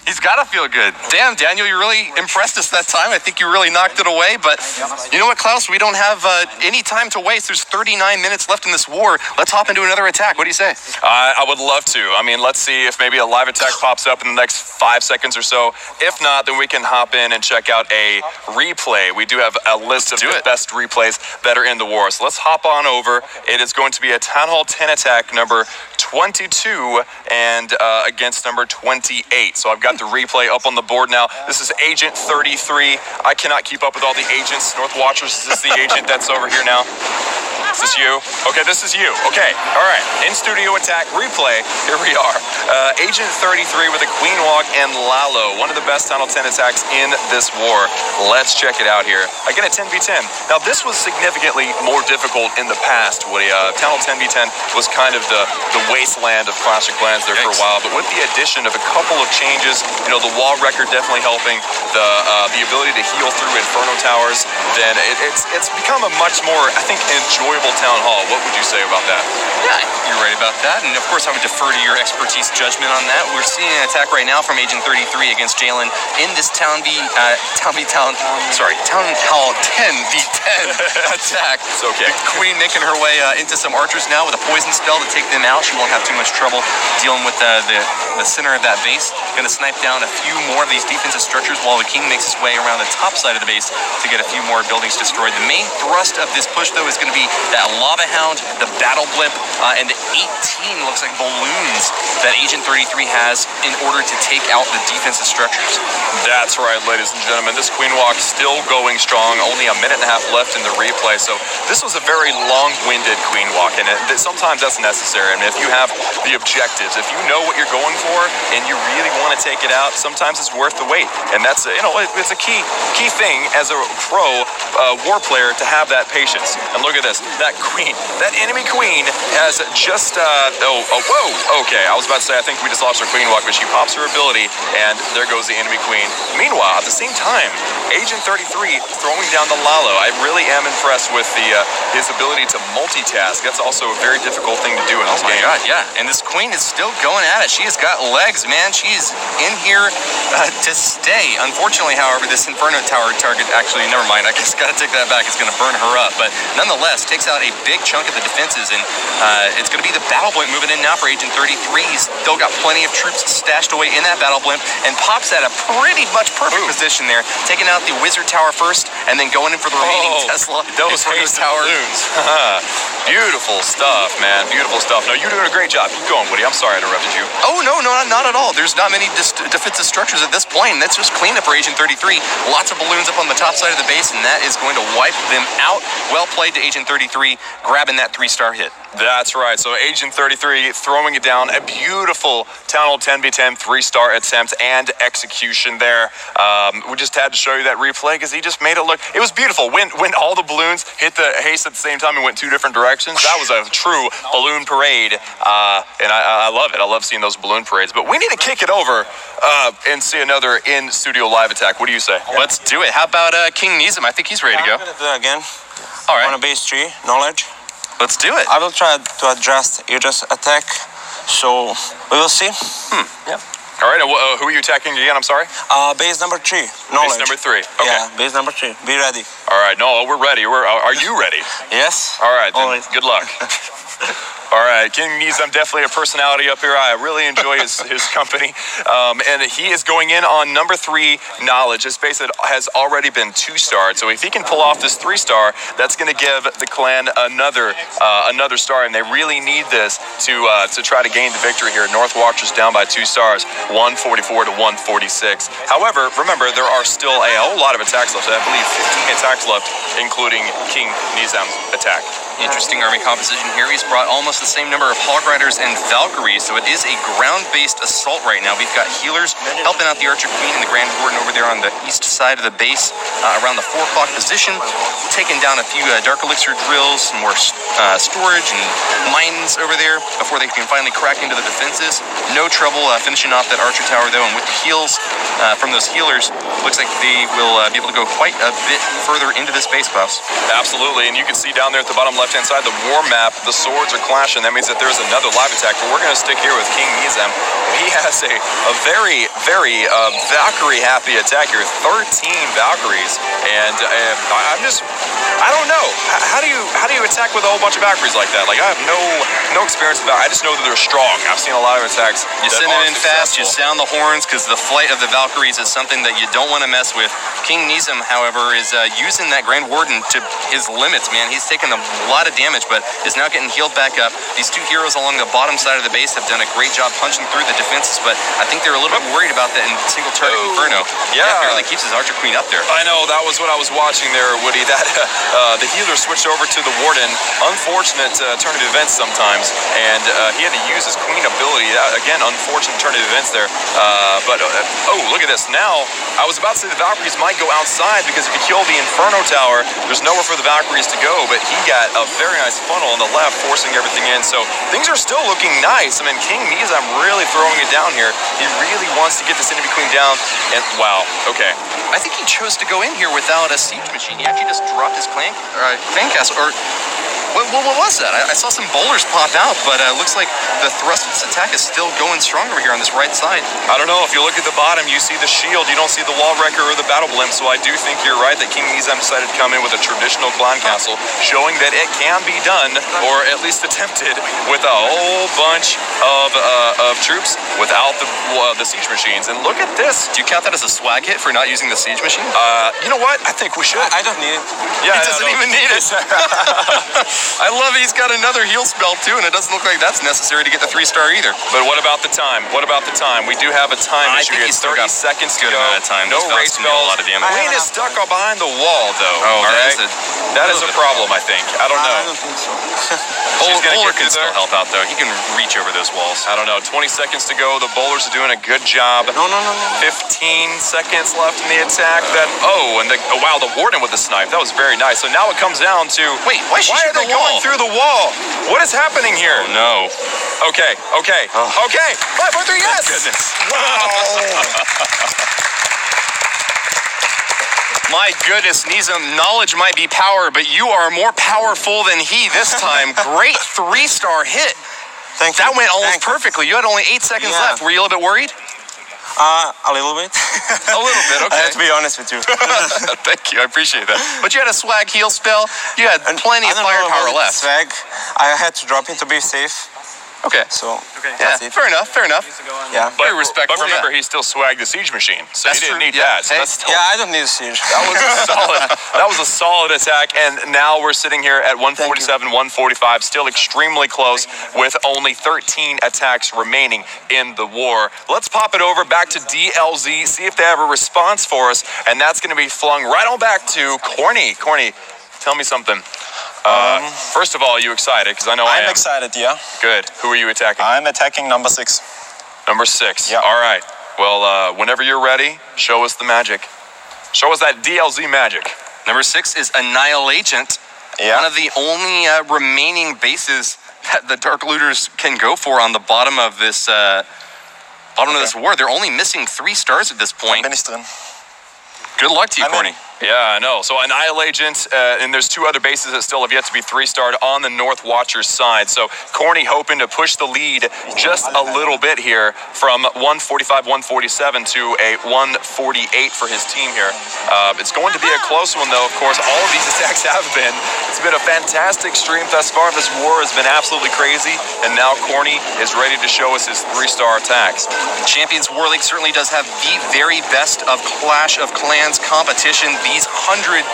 He's got to feel good. Damn, Daniel, you really impressed us that time. I think you really knocked it away. But you know what, Klaus? We don't have any time to waste. There's 39 minutes left in this war. Let's hop into another attack. What do you say? I would love to. I mean, let's see if maybe a live attack pops up in the next 5 seconds or so. If not, then we can hop in and check out a replay. We do have a list of the best replays that are in the war. So let's hop on over. It is going to be a Town Hall 10 attack number 22 and against number 28. So I've got the replay up on the board now. This is Agent 33. I cannot keep up with all the agents. North Watchers, is this the agent that's over here now? Is this you? Okay, this is you. Okay, all right. In studio attack replay. Here we are. Agent 33 with a Queen Walk and Lalo. One of the best Town Hall 10 attacks in this war. Let's check it out here. Again, a 10v10. Now, this was significantly more difficult in the past. Town Hall 10v10 was kind of the wasteland of Clash of Clans there for a while. But with the addition of a couple of changes, you know, the wall record definitely helping, the ability to heal through Inferno Towers, then it's become a much more, I think, enjoyable Town Hall. What would you say about that? Yeah, you're right about that. And of course, I would defer to your expertise judgment on that. We're seeing an attack right now from Agent 33 against Jalen in this Town Hall 10v10 attack. It's okay. The Queen making her way into some archers now with a poison spell to take them out. She won't have too much trouble dealing with the center of that base. Going to snipe down a few more of these defensive structures while the King makes his way around the top side of the base to get a few more buildings destroyed. The main thrust of this push, though, is going to be that Lava Hound, the Battle Blimp, and the 18 looks like balloons that Agent 33 has in order to take out the defensive structures. That's right, ladies and gentlemen. This Queen Walk still going strong. Only a minute and a half left in the replay. So this was a very long-winded Queen Walk, and sometimes that's necessary. I mean, if you have the objectives, if you know what you're going for and you really want to take it out, sometimes it's worth the wait. And that's it's a key thing as a pro war player to have that patience. And look at this, that queen, that enemy queen has just okay, I was about to say I think we just lost our Queen Walk, but she pops her ability and there goes the enemy queen. Meanwhile, at the same time, Agent 33 throwing down the Lalo. I really am impressed with his ability to multitask. That's also a very difficult thing to do in this game. Oh my god, yeah. And this queen is still going at it. She has got legs, man. She's in here to stay. Unfortunately, however, this Inferno Tower target, actually, never mind. I guess gotta take that back. It's gonna burn her up. But nonetheless, takes out a big chunk of the defenses, and it's gonna be the Battle Blimp moving in now for Agent 33. He's still got plenty of troops stashed away in that Battle Blimp, and pops at a pretty much perfect position there, taking out the Wizard Tower first, and then going in for the remaining Tesla. Those tower balloons. Beautiful stuff, man. Beautiful stuff. No, you're doing a great job. Keep going, Woody. I'm sorry I interrupted you. Oh, no, not at all. There's not many defensive structures at this point. That's just cleanup for Agent 33. Lots of balloons up on the top side of the base, and that is going to wipe them out. Well played to Agent 33, grabbing that 3-star hit. That's right. So Agent 33 throwing it down. A beautiful Town Hall 10v10 3-star attempt and execution there. We just had to show you that replay because he just made it look. It was beautiful. When all the balloons hit the haste at the same time and went 2 different directions, that was a true balloon parade. And I love it. I love seeing those balloon parades. But we need to kick it over and see another in-studio live attack. What do you say? Let's do it. How about King Nizam? I think he's ready to go. I'm gonna do it again. All right. On a base 3, knowledge. Let's do it. I will try to adjust Aegis attack, so we will see. Yeah. All right, who are you attacking again? I'm sorry? Base number 3, knowledge. Base number 3, okay. Yeah, base number 3, be ready. All right, no, we're ready. Are you ready? Yes. All right, then, always. Good luck. All right, King Nizam, definitely a personality up here. I really enjoy his company. And he is going in on number 3, knowledge. His base has already been 2-starred. So if he can pull off this 3-star, that's going to give the clan another star. And they really need this to try to gain the victory here. North Watchers down by 2 stars, 144 to 146. However, remember, there are still a whole lot of attacks left. I believe 15 attacks left, including King Nizam's attack. Interesting army composition here. He's brought almost the same number of Hog Riders and Valkyries, so it is a ground-based assault right now. We've got healers helping out the Archer Queen and the Grand Warden over there on the east side of the base, around the 4 o'clock position, taking down a few Dark Elixir drills, some more storage and mines over there before they can finally crack into the defenses. No trouble finishing off that Archer Tower, though, and with the heals from those healers, looks like they will be able to go quite a bit further into this base, Klaus. Absolutely, and you can see down there at the bottom left-hand side, the war map, the swords are clashing. That means that there's another live attack, but we're going to stick here with King Nizam. He has a very, very Valkyrie-happy attack here, 13 Valkyries, and I don't know. How do you attack with a whole bunch of Valkyries like that? Like, I have no experience with that. I just know that they're strong. I've seen a lot of attacks. You send it in fast, you sound the horns, because the flight of the Valkyries is something that you don't want to mess with. King Nizam, however, is using that Grand Warden to his limits, man. He's taken a lot of damage, but is now getting healed back up. These 2 heroes along the bottom side of the base have done a great job punching through the defenses, but I think they're a little bit worried about that in single target Inferno. Yeah. That barely keeps his Archer Queen up there. I know, that was what I was watching there, Woody. That the healer switched over to the Warden. Unfortunate turn of events sometimes, and he had to use his Queen ability. Again, unfortunate turn of events there. Oh, look at this. Now, I was about to say the Valkyries might go outside because if you kill the Inferno Tower, there's nowhere for the Valkyries to go, but he got a very nice funnel on the left, forcing everything in. So things are still looking nice. I mean, King Nizam really throwing it down here. He really wants to get this enemy queen down, and wow, okay. I think he chose to go in here without a siege machine. He actually just dropped his clan castle, or what was that? I saw some boulders pop out, but it looks like the thrust of this attack is still going strong over here on this right side. I don't know. If you look at the bottom, you see the shield. You don't see the wall wrecker or the battle blimp. So I do think you're right that King Nizam decided to come in with a traditional clan castle, showing that it can be done, or at least attempted, with a whole bunch of troops without the siege machines. And look at this. Do you count that as a swag hit for not using the siege machine? You know what? I think we should. I don't need it. Yeah, he doesn't even need it. I love it. He's got another heal spell too, and it doesn't look like that's necessary to get the 3-star either. But what about the time? What about the time? We do have a time issue. I think he's still got 30 seconds to good go. amount of time. No race spells. spells. A lot of damage. Queen is stuck behind the wall, though. Oh, that is a problem, I think. I don't know. I don't think so. Bowler can still help out, though. He can reach over those walls. I don't know. 20 seconds to go. The bowlers are doing a good job. No. 15 seconds left in the attack. Wow, the Warden with the snipe. That was very nice. So now it comes down to, wait, why are they going through the wall? What is happening here? Oh, no. Okay. 5, 4, 3, yes! Goodness. Wow. My goodness, Nizam, knowledge might be power, but you are more powerful than he this time. Great 3-star hit. Thank you. That went almost perfectly. You had only 8 seconds left. Were you a little bit worried? A little bit. A little bit, okay. I have to be honest with you. Thank you, I appreciate that. But you had a swag heal spell. You had plenty of firepower left. Swag. I had to drop in to be safe. Okay. So, yeah, fair enough. Yeah. Very respectful. But remember, he still swagged the siege machine, so that's he didn't true. need that. So that's I don't need a siege. That was a solid attack, and now we're sitting here at 147, 145, still extremely close with only 13 attacks remaining in the war. Let's pop it over back to DLZ, see if they have a response for us, and that's going to be flung right on back to Corny. Corny, Tell me something. First of all, are you excited? Because I know I am. I'm excited, yeah. Good. Who are you attacking? I'm attacking number 6. Number 6. Yeah. All right. Well, whenever you're ready, show us the magic. Show us that DLZ magic. Number 6 is Annihilagent. Yeah. One of the only remaining bases that the Dark Looters can go for on the bottom of this war. They're only missing 3 stars at this point. Bin ich drin. Good luck to you, Corny. Yeah, I know. So Annihilagent, and there's 2 other bases that still have yet to be 3-starred on the North Watchers side. So Corny hoping to push the lead just a little bit here from 145, 147 to a 148 for his team here. It's going to be a close one, though. Of course, all of these attacks have been. It's been a fantastic stream thus far. This war has been absolutely crazy, and now Corny is ready to show us his 3-star attacks. Champions War League certainly does have the very best of Clash of Clans competition. These 150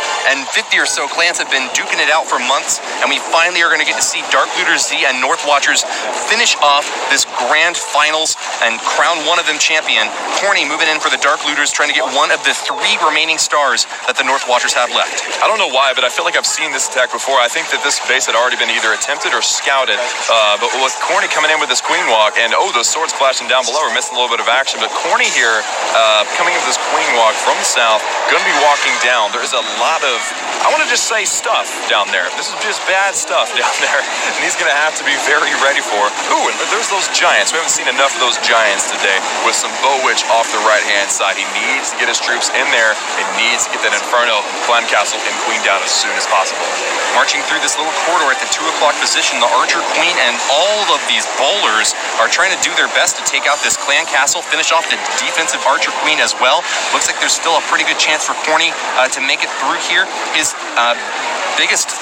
or so clans have been duking it out for months, and we finally are going to get to see Dark Looters Z and North Watchers finish off this grand finals and crown one of them champion. Corny moving in for the Dark Looters, trying to get one of the 3 remaining stars that the North Watchers have left. I don't know why, but I feel like I've seen this attack before. I think that this base had already been either attempted or scouted, but with Corny coming in with this Queen Walk, and those swords clashing down below are missing a little bit of action, but Corny here coming in with this Queen Walk from the south, going to be walking down. There is a lot of, I want to just say, stuff down there. This is just bad stuff down there, and he's going to have to be very ready for. Ooh, and there's those giants. We haven't seen enough of those giants today with some Bow Witch off the right-hand side. He needs to get his troops in there and needs to get that Inferno, Clan Castle, and Queen down as soon as possible. Marching through this little corridor at the 2 o'clock position, the Archer Queen and all of these bowlers are trying to do their best to take out this Clan Castle, finish off the defensive Archer Queen as well. Looks like there's still a pretty good chance for Corny to make it through here. His biggest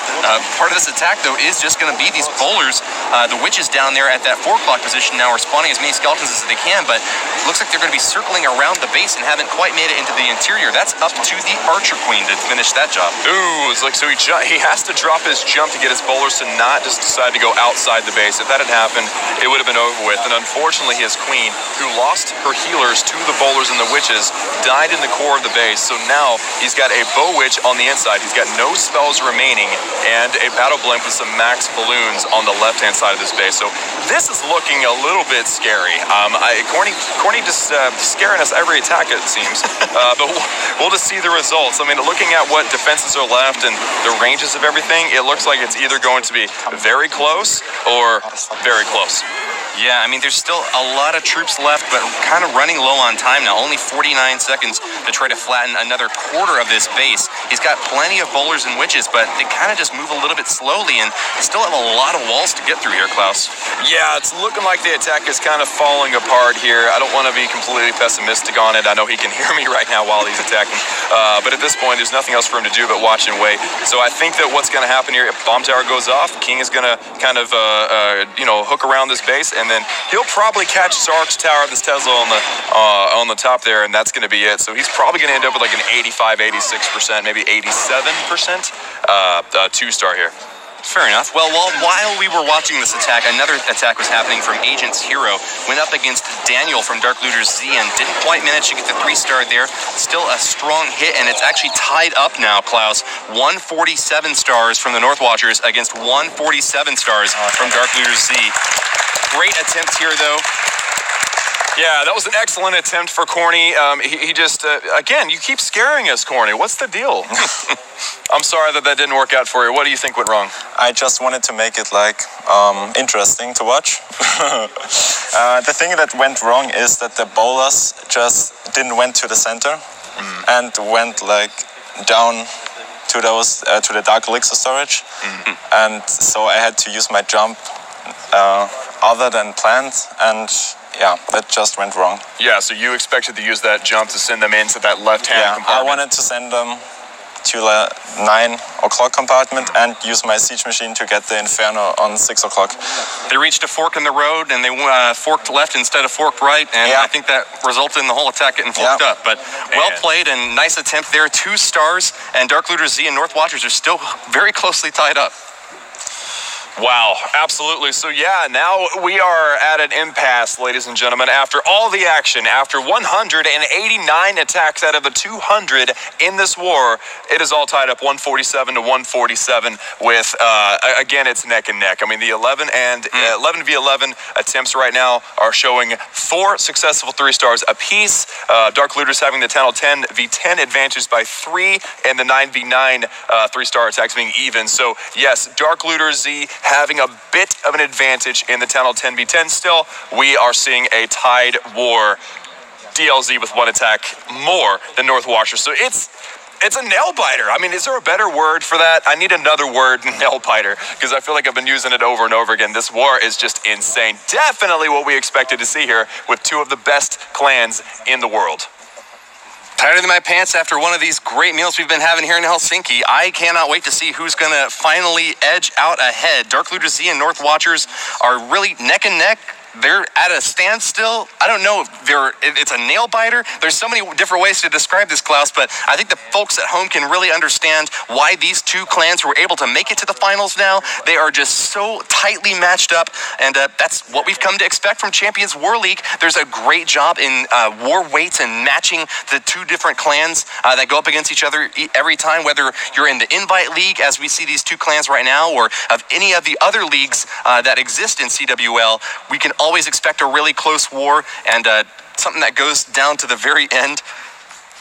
part of this attack, though, is just going to be these bowlers. The witches down there at that 4 o'clock position now are spawning as many skeletons as they can, but it looks like they're going to be circling around the base and haven't quite made it into the interior. That's up to the Archer Queen to finish that job. Ooh, it's like, so he has to drop his jump to get his bowlers to not just decide to go outside the base. If that had happened, it would have been over with. And unfortunately, his Queen, who lost her healers to the bowlers and the witches, died in the core of the base. So now he's got a Bow Witch on the inside. He's got no spells remaining and a Battle Blimp with some max balloons on the left-hand side of this base. So this is looking a little bit scary. Corny just scaring us every attack, it seems. But we'll just see the results. I mean, looking at what defenses are left and the ranges of everything, it looks like it's either going to be very close or very close. Yeah, I mean, there's still a lot of troops left, but kind of running low on time now. Only 49 seconds to try to flatten another quarter of this base. He's got plenty of bowlers and witches, but they kind of just move a little bit slowly, and they still have a lot of walls to get through here, Klaus. Yeah, it's looking like the attack is kind of falling apart here. I don't want to be completely pessimistic on it. I know he can hear me right now while he's attacking, but at this point, there's nothing else for him to do but watch and wait. So I think that what's going to happen here, if Bomb Tower goes off, King is going to kind of, hook around this base, and then he'll probably catch Sark's Tower, this Tesla on the top there, and that's going to be it. So he's probably going to end up with like an 85, 86%, maybe 87% 2-star here. Fair enough. Well, while we were watching this attack, another attack was happening from Agent's Hero. Went up against Daniel from Dark Looters Z and didn't quite manage to get the 3-star there. Still a strong hit, and it's actually tied up now, Klaus. 147 stars from the North Watchers against 147 stars from Dark Looters Z. Great attempt here, though. Yeah, that was an excellent attempt for Corny. He just, again, you keep scaring us, Corny. What's the deal? I'm sorry that didn't work out for you. What do you think went wrong? I just wanted to make it interesting to watch. The thing that went wrong is that the bowlers just didn't went to the center and went down to those to the Dark Elixir storage, and so I had to use my jump other than planned, and yeah, that just went wrong. Yeah, so you expected to use that jump to send them into that left-hand compartment? I wanted to send them to the 9 o'clock compartment and use my siege machine to get the Inferno on 6 o'clock. They reached a fork in the road and they forked left instead of forked right, and I think that resulted in the whole attack getting forked up. But well played and nice attempt there. 2 stars, and Dark Looters Z and North Watchers are still very closely tied up. Wow, absolutely. So yeah, now we are at an impasse, ladies and gentlemen. After all the action, after 189 attacks out of the 200 in this war, it is all tied up 147 to 147 with, again, it's neck and neck. I mean, the 11 v 11 attempts right now are showing 4 successful 3-stars apiece. Dark Looters having the 10 v 10 advantage by 3, and the 9 v 9 3-star attacks being even. So yes, Dark Looters Z having a bit of an advantage in the Town 10 v 10. Still, we are seeing a tied war. DLZ with 1 attack more than North Watcher. So it's a nail biter. I mean, is there a better word for that? I need another word, nail biter, because I feel like I've been using it over and over again. This war is just insane. Definitely what we expected to see here with 2 of the best clans in the world. Tighter than my pants after one of these great meals we've been having here in Helsinki. I cannot wait to see who's going to finally edge out ahead. Dark Looters Z and North Watchers are really neck and neck. They're at a standstill. I don't know if it's a nail biter. There's so many different ways to describe this, Klaus, but I think the folks at home can really understand why these 2 clans were able to make it to the finals now. They are just so tightly matched up, and that's what we've come to expect from Champions War League. There's a great job in war weights and matching the 2 different clans that go up against each other every time, whether you're in the Invite League, as we see these 2 clans right now, or of any of the other leagues that exist in CWL. We can always expect a really close war, and something that goes down to the very end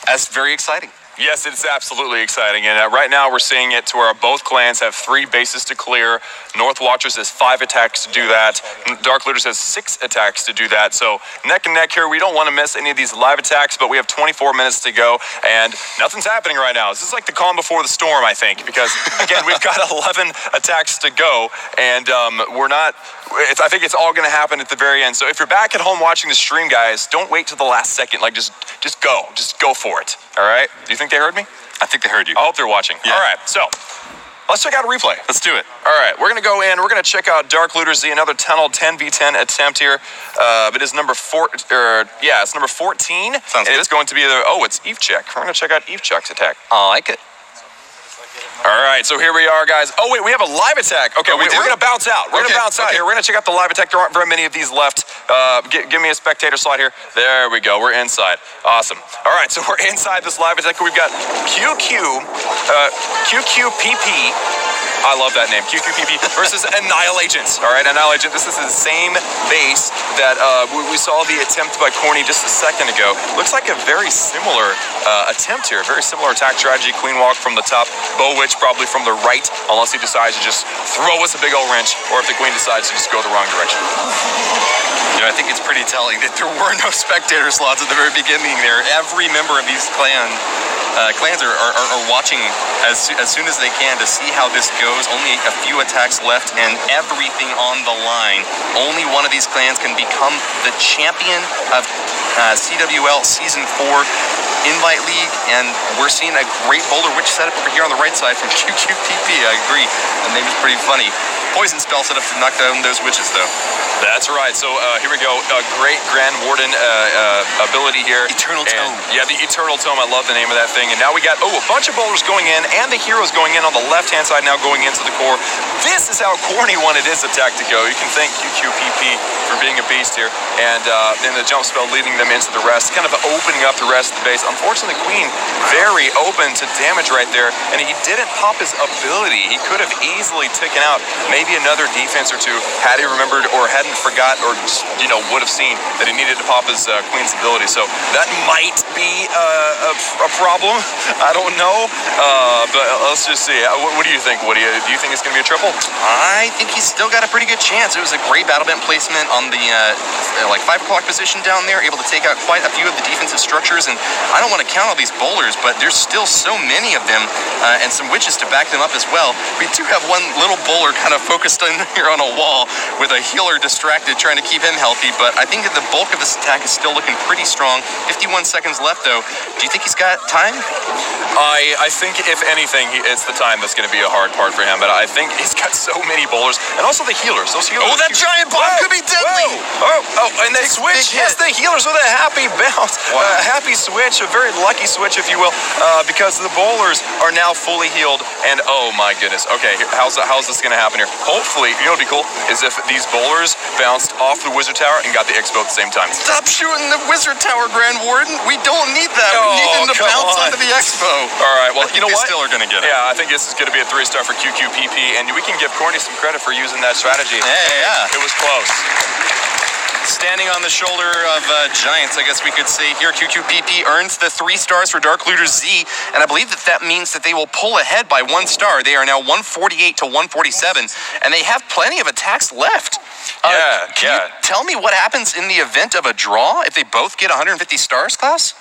as very exciting. Yes, it's absolutely exciting, and right now we're seeing it to where both clans have 3 bases to clear. North Watchers has 5 attacks to do that. Dark Looters has 6 attacks to do that. So neck and neck here. We don't want to miss any of these live attacks, but we have 24 minutes to go, and nothing's happening right now. This is like the calm before the storm, I think, because again, we've got 11 attacks to go, and I think it's all going to happen at the very end. So if you're back at home watching the stream, guys, don't wait till the last second. Like, just go for it. All right? Do you think they heard me? I think they heard you. I hope they're watching. Yeah. All right, so let's check out a replay. Let's do it. All right, we're going to go in. We're going to check out Dark Looters Z, another Tunnel 10 v 10 attempt here. It is number 4. It's number 14. Sounds good. It's going to be it's Eve Check. We're going to check out Eve Check's attack. I like it. All right, so here we are, guys. Oh, wait, we have a live attack. Okay, we're going to bounce out. We're going to bounce out here. We're going to check out the live attack. There aren't very many of these left. Give me a spectator slot here. There we go. We're inside. Awesome. All right, so we're inside this live attack. We've got QQPP. I love that name. QQPP versus Annihilagents. All right, Annihilagent. This is the same base that we saw the attempt by Corny just a second ago. Looks like a very similar attempt here. Very similar attack strategy. Queen walk from the top. Bow Witch probably from the right, unless he decides to just throw us a big old wrench, or if the Queen decides to just go the wrong direction. You know, I think it's pretty telling that there were no spectator slots at the very beginning there. Every member of these clans are watching as soon as they can to see how this goes. Only a few attacks left and everything on the line. Only one of these clans can become the champion of CWL Season 4 Invite League, and we're seeing a great Boulder Witch setup over here on the right side from QQPP. I agree. The name is pretty funny. Poison spell set up to knock down those witches, though. That's right. So here we go. A great Grand Warden ability here. Eternal Tome. Yeah, the Eternal Tome. I love the name of that thing. And now we got, a bunch of boulders going in, and the heroes going in on the left-hand side now going into the core. This is how Corny wanted his attack to go. You can thank QQPP for being a beast here. And then the jump spell leading them into the rest, kind of opening up the rest of the base. Unfortunately, Queen very open to damage right there, and he didn't pop his ability. He could have easily taken out maybe another defense or 2 had he remembered or hadn't forgot, or just, would have seen that he needed to pop his Queen's ability. So that might be a problem. I don't know, but let's just see. What do you think, Woody? Do you think it's going to be a triple? I think he's still got a pretty good chance. It was a great battle bent placement on the 5 o'clock position down there, able to take out quite a few of the defensive structures, and I don't want to count all these bowlers, but there's still so many of them, and some witches to back them up as well. We do have one little bowler kind of focused in here on a wall with a healer distracted trying to keep him healthy, but I think that the bulk of this attack is still looking pretty strong. 51 seconds left, though. Do you think he's got time? I think, if anything, it's the time that's going to be a hard part for him, but I think he's got so many bowlers, and also the healers. Those healers. Oh, that giant bomb could be deadly! And they switch. Yes, the healers with a happy bounce. Wow. A happy switch, a very lucky switch, if you will, because the bowlers are now fully healed, and oh my goodness. Okay, how's this going to happen here? hopefully, you know what'd be cool is if these bowlers bounced off the Wizard Tower and got the X-Bow at the same time. Stop shooting the Wizard Tower, Grand Warden. We don't need that. We need them to bounce onto the Expo. All right, well, you know what? They still are going to get it. Yeah, I think this is going to be a 3-star for QQPP, and we can give Corny some credit for using that strategy. Yeah. It was close. Standing on the shoulder of Giants, I guess we could say here, QQPP earns the 3 stars for Dark Looter Z, and I believe that means that they will pull ahead by 1 star. They are now 148 to 147, and they have plenty of attacks left. Can you tell me what happens in the event of a draw if they both get 150 stars, Klaus?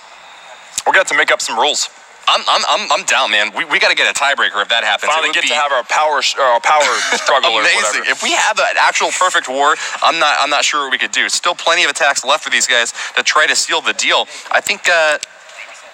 We're going to have to make up some rules. I'm down, man. We got to get a tiebreaker if that happens. Finally get to have our power struggle or whatever. If we have an actual perfect war, I'm not sure what we could do. Still plenty of attacks left for these guys to try to seal the deal. I think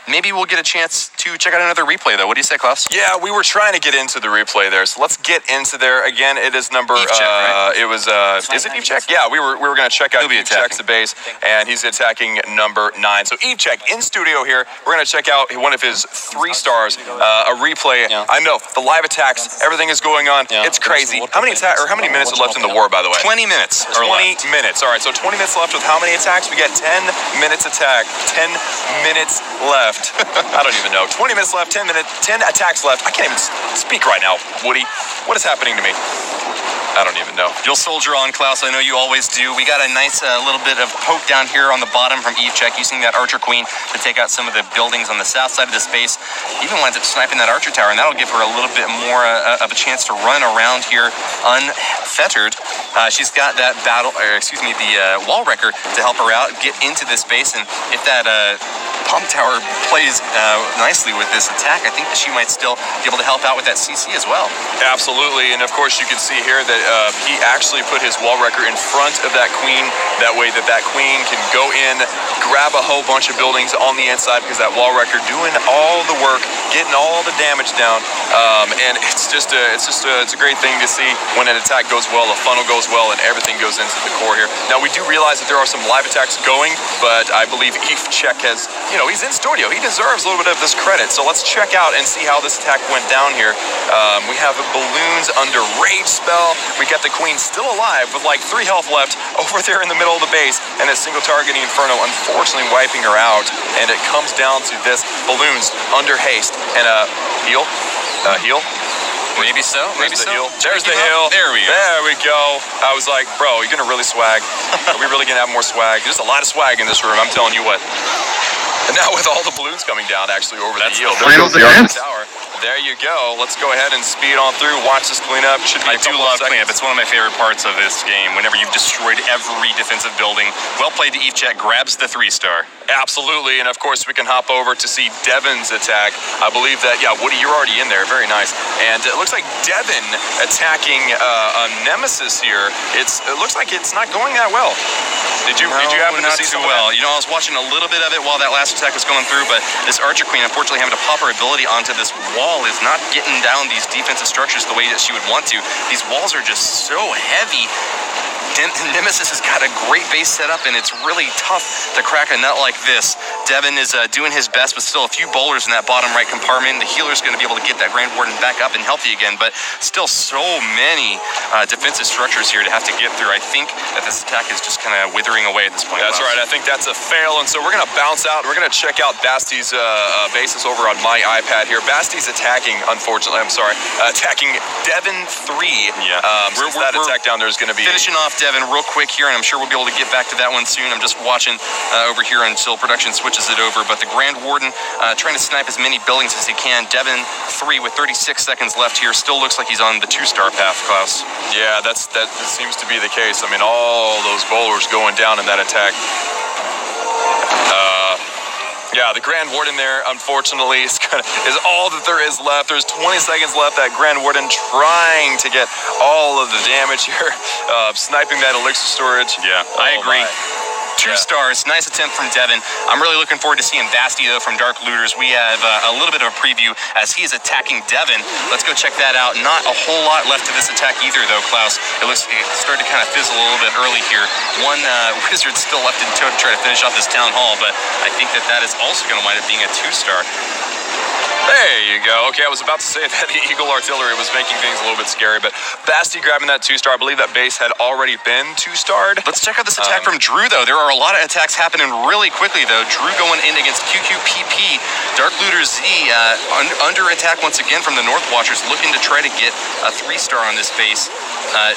maybe we'll get a chance to check out another replay, though. What do you say, Klaus? Yeah, we were trying to get into the replay there, so let's get into there. Again, it is number... Eve check, right? It was... is it Eve check? Yeah, we were going to check out Eve check's the base, and he's attacking number 9. So Eve check in studio here. We're going to check out one of his 3 stars, a replay. Yeah. I know, the live attacks, everything is going on. Yeah. It's crazy. How many minutes are left in the war, by the way? 20 minutes. 20 minutes. All right, so 20 minutes left with how many attacks? We got 10 minutes attack, 10 minutes left. I don't even know. 20 minutes left, 10 attacks left. I can't even speak right now, Woody. What is happening to me? I don't even know. You'll soldier on, Klaus. I know you always do. We got a nice little bit of poke down here on the bottom from Eve Check, using that Archer Queen to take out some of the buildings on the south side of the space. Even winds up sniping that Archer Tower, and that'll give her a little bit more of a chance to run around here unfettered. She's got that the wall wrecker to help her out, get into this space, and if that pump tower plays nicely with this attack, I think that she might still be able to help out with that CC as well. Absolutely, and of course you can see here that he actually put his wall wrecker in front of that queen. That way that queen can go in, grab a whole bunch of buildings on the inside, because that wall wrecker doing all the work, getting all the damage down, and it's a great thing to see when an attack goes well, a funnel goes well, and everything goes into the core here. Now we do realize that there are some live attacks going, but I believe Eve Check has, he's in studio. He deserves a little bit of this credit. So let's check out and see how this attack went down here. We have balloons under rage spell. We got the queen still alive with like 3 health left over there in the middle of the base, and a single targeting Inferno unfortunately wiping her out. And it comes down to this balloons under haste and heal. Maybe so. Maybe so. There's the heal. There we go. There we go. I was like, bro, you're gonna really swag. Are we really gonna have more swag? There's a lot of swag in this room, I'm telling you what. And now with all the balloons coming down actually over the yield. Final defense. There you go. Let's go ahead and speed on through. Watch this cleanup. I do love cleanup. It's one of my favorite parts of this game. Whenever you've destroyed every defensive building. Well played to Eve Check. Grabs the 3-star. Absolutely. And of course, we can hop over to see Devin's attack. I believe that, Woody, you're already in there. Very nice. And it looks like Devin attacking a Nemesis here. It looks like it's not going that well. Did you happen to see too well? I was watching a little bit of it while that last attack was going through, but this Archer Queen, unfortunately, having to pop her ability onto this wall is not getting down these defensive structures the way that she would want to. These walls are just so heavy. Nemesis has got a great base set up, and it's really tough to crack a nut like this. Devin is doing his best, but still a few bowlers in that bottom right compartment. The healer's going to be able to get that Grand Warden back up and healthy again, but still so many defensive structures here to have to get through. I think that this attack is just kind of withering away at this point. That's right. I think that's a fail, and so we're going to bounce out. We're going to check out Basty's bases over on my iPad here. Basty's attacking, unfortunately. Attacking Devin 3. Yeah. That attack down there is going to be finishing off Devin real quick here, and I'm sure we'll be able to get back to that one soon. I'm just watching over here until production switches it over. But the Grand Warden trying to snipe as many buildings as he can. Devin 3 with 36 seconds left here. Still looks like he's on the 2-star path, Klaus. Yeah, that seems to be the case. I mean, all those bowlers going down in that attack. Yeah, the Grand Warden there, unfortunately, is all that there is left. There's 20 seconds left. That Grand Warden trying to get all of the damage here, sniping that elixir storage. Yeah, I agree. 2 stars. Nice attempt from Devin. I'm really looking forward to seeing Basti, though, from Dark Looters. We have a little bit of a preview as he is attacking Devin. Let's go check that out. Not a whole lot left to this attack either, though, Klaus. It looks like it started to kind of fizzle a little bit early here. One wizard still left in tow to try to finish off this town hall, but I think that is also going to wind up being a 2-star. There you go. Okay, I was about to say that the Eagle Artillery was making things a little bit scary, but Basti grabbing that 2-star. I believe that base had already been 2-starred. Let's check out this attack from Drew, though. There are a lot of attacks happening really quickly, though. Drew going in against QQPP. Dark Looter Z under attack once again from the North Watchers, looking to try to get a 3-star on this base.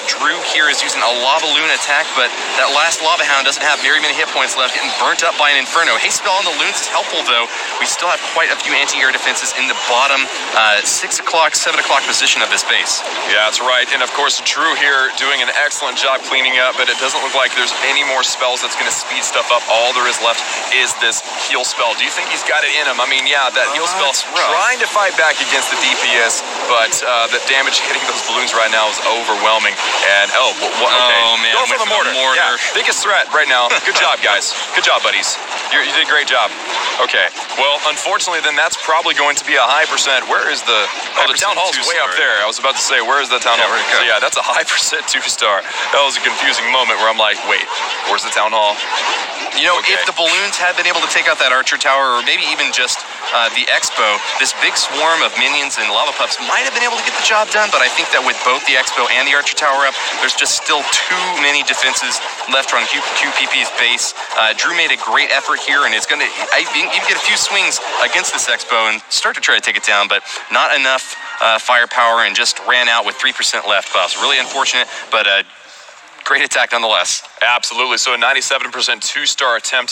Drew here is using a Lava Loon attack, but that last Lava Hound doesn't have very many hit points left, getting burnt up by an Inferno. Haste Spell on the Loons is helpful, though. We still have quite a few anti-air defenses in the bottom 6 o'clock, 7 o'clock position of this base. Yeah, that's right. And of course, Drew here doing an excellent job cleaning up, but it doesn't look like there's any more spells that's going to speed stuff up. All there is left is this heal spell. Do you think he's got it in him? I mean, yeah, that heal spell trying to fight back against the DPS, but the damage hitting those balloons right now is overwhelming. And okay. Oh man, go for the mortar. Yeah, biggest threat right now. Good job, guys. Good job, buddies. You did a great job. Okay. Well, unfortunately, then that's probably going to be a high percent. Where is the town hall's way up there? I was about to say, where is the town hall? So yeah, that's a high percent 2-star. That was a confusing moment where I'm like, wait, where's the town hall? You know, if the balloons had been able to take out that Archer Tower, or maybe even just the Expo, this big swarm of minions and lava pups might have been able to get the job done, but I think that with both the Expo and the Archer Tower up, there's just still too many defenses left on QPP's base. Drew made a great effort here, and it's going to even get a few swings against this Expo and start to try to take it down, but not enough firepower, and just ran out with 3% left, Klaus. Really unfortunate, but great attack nonetheless. Absolutely. So a 97% 2-star attempt.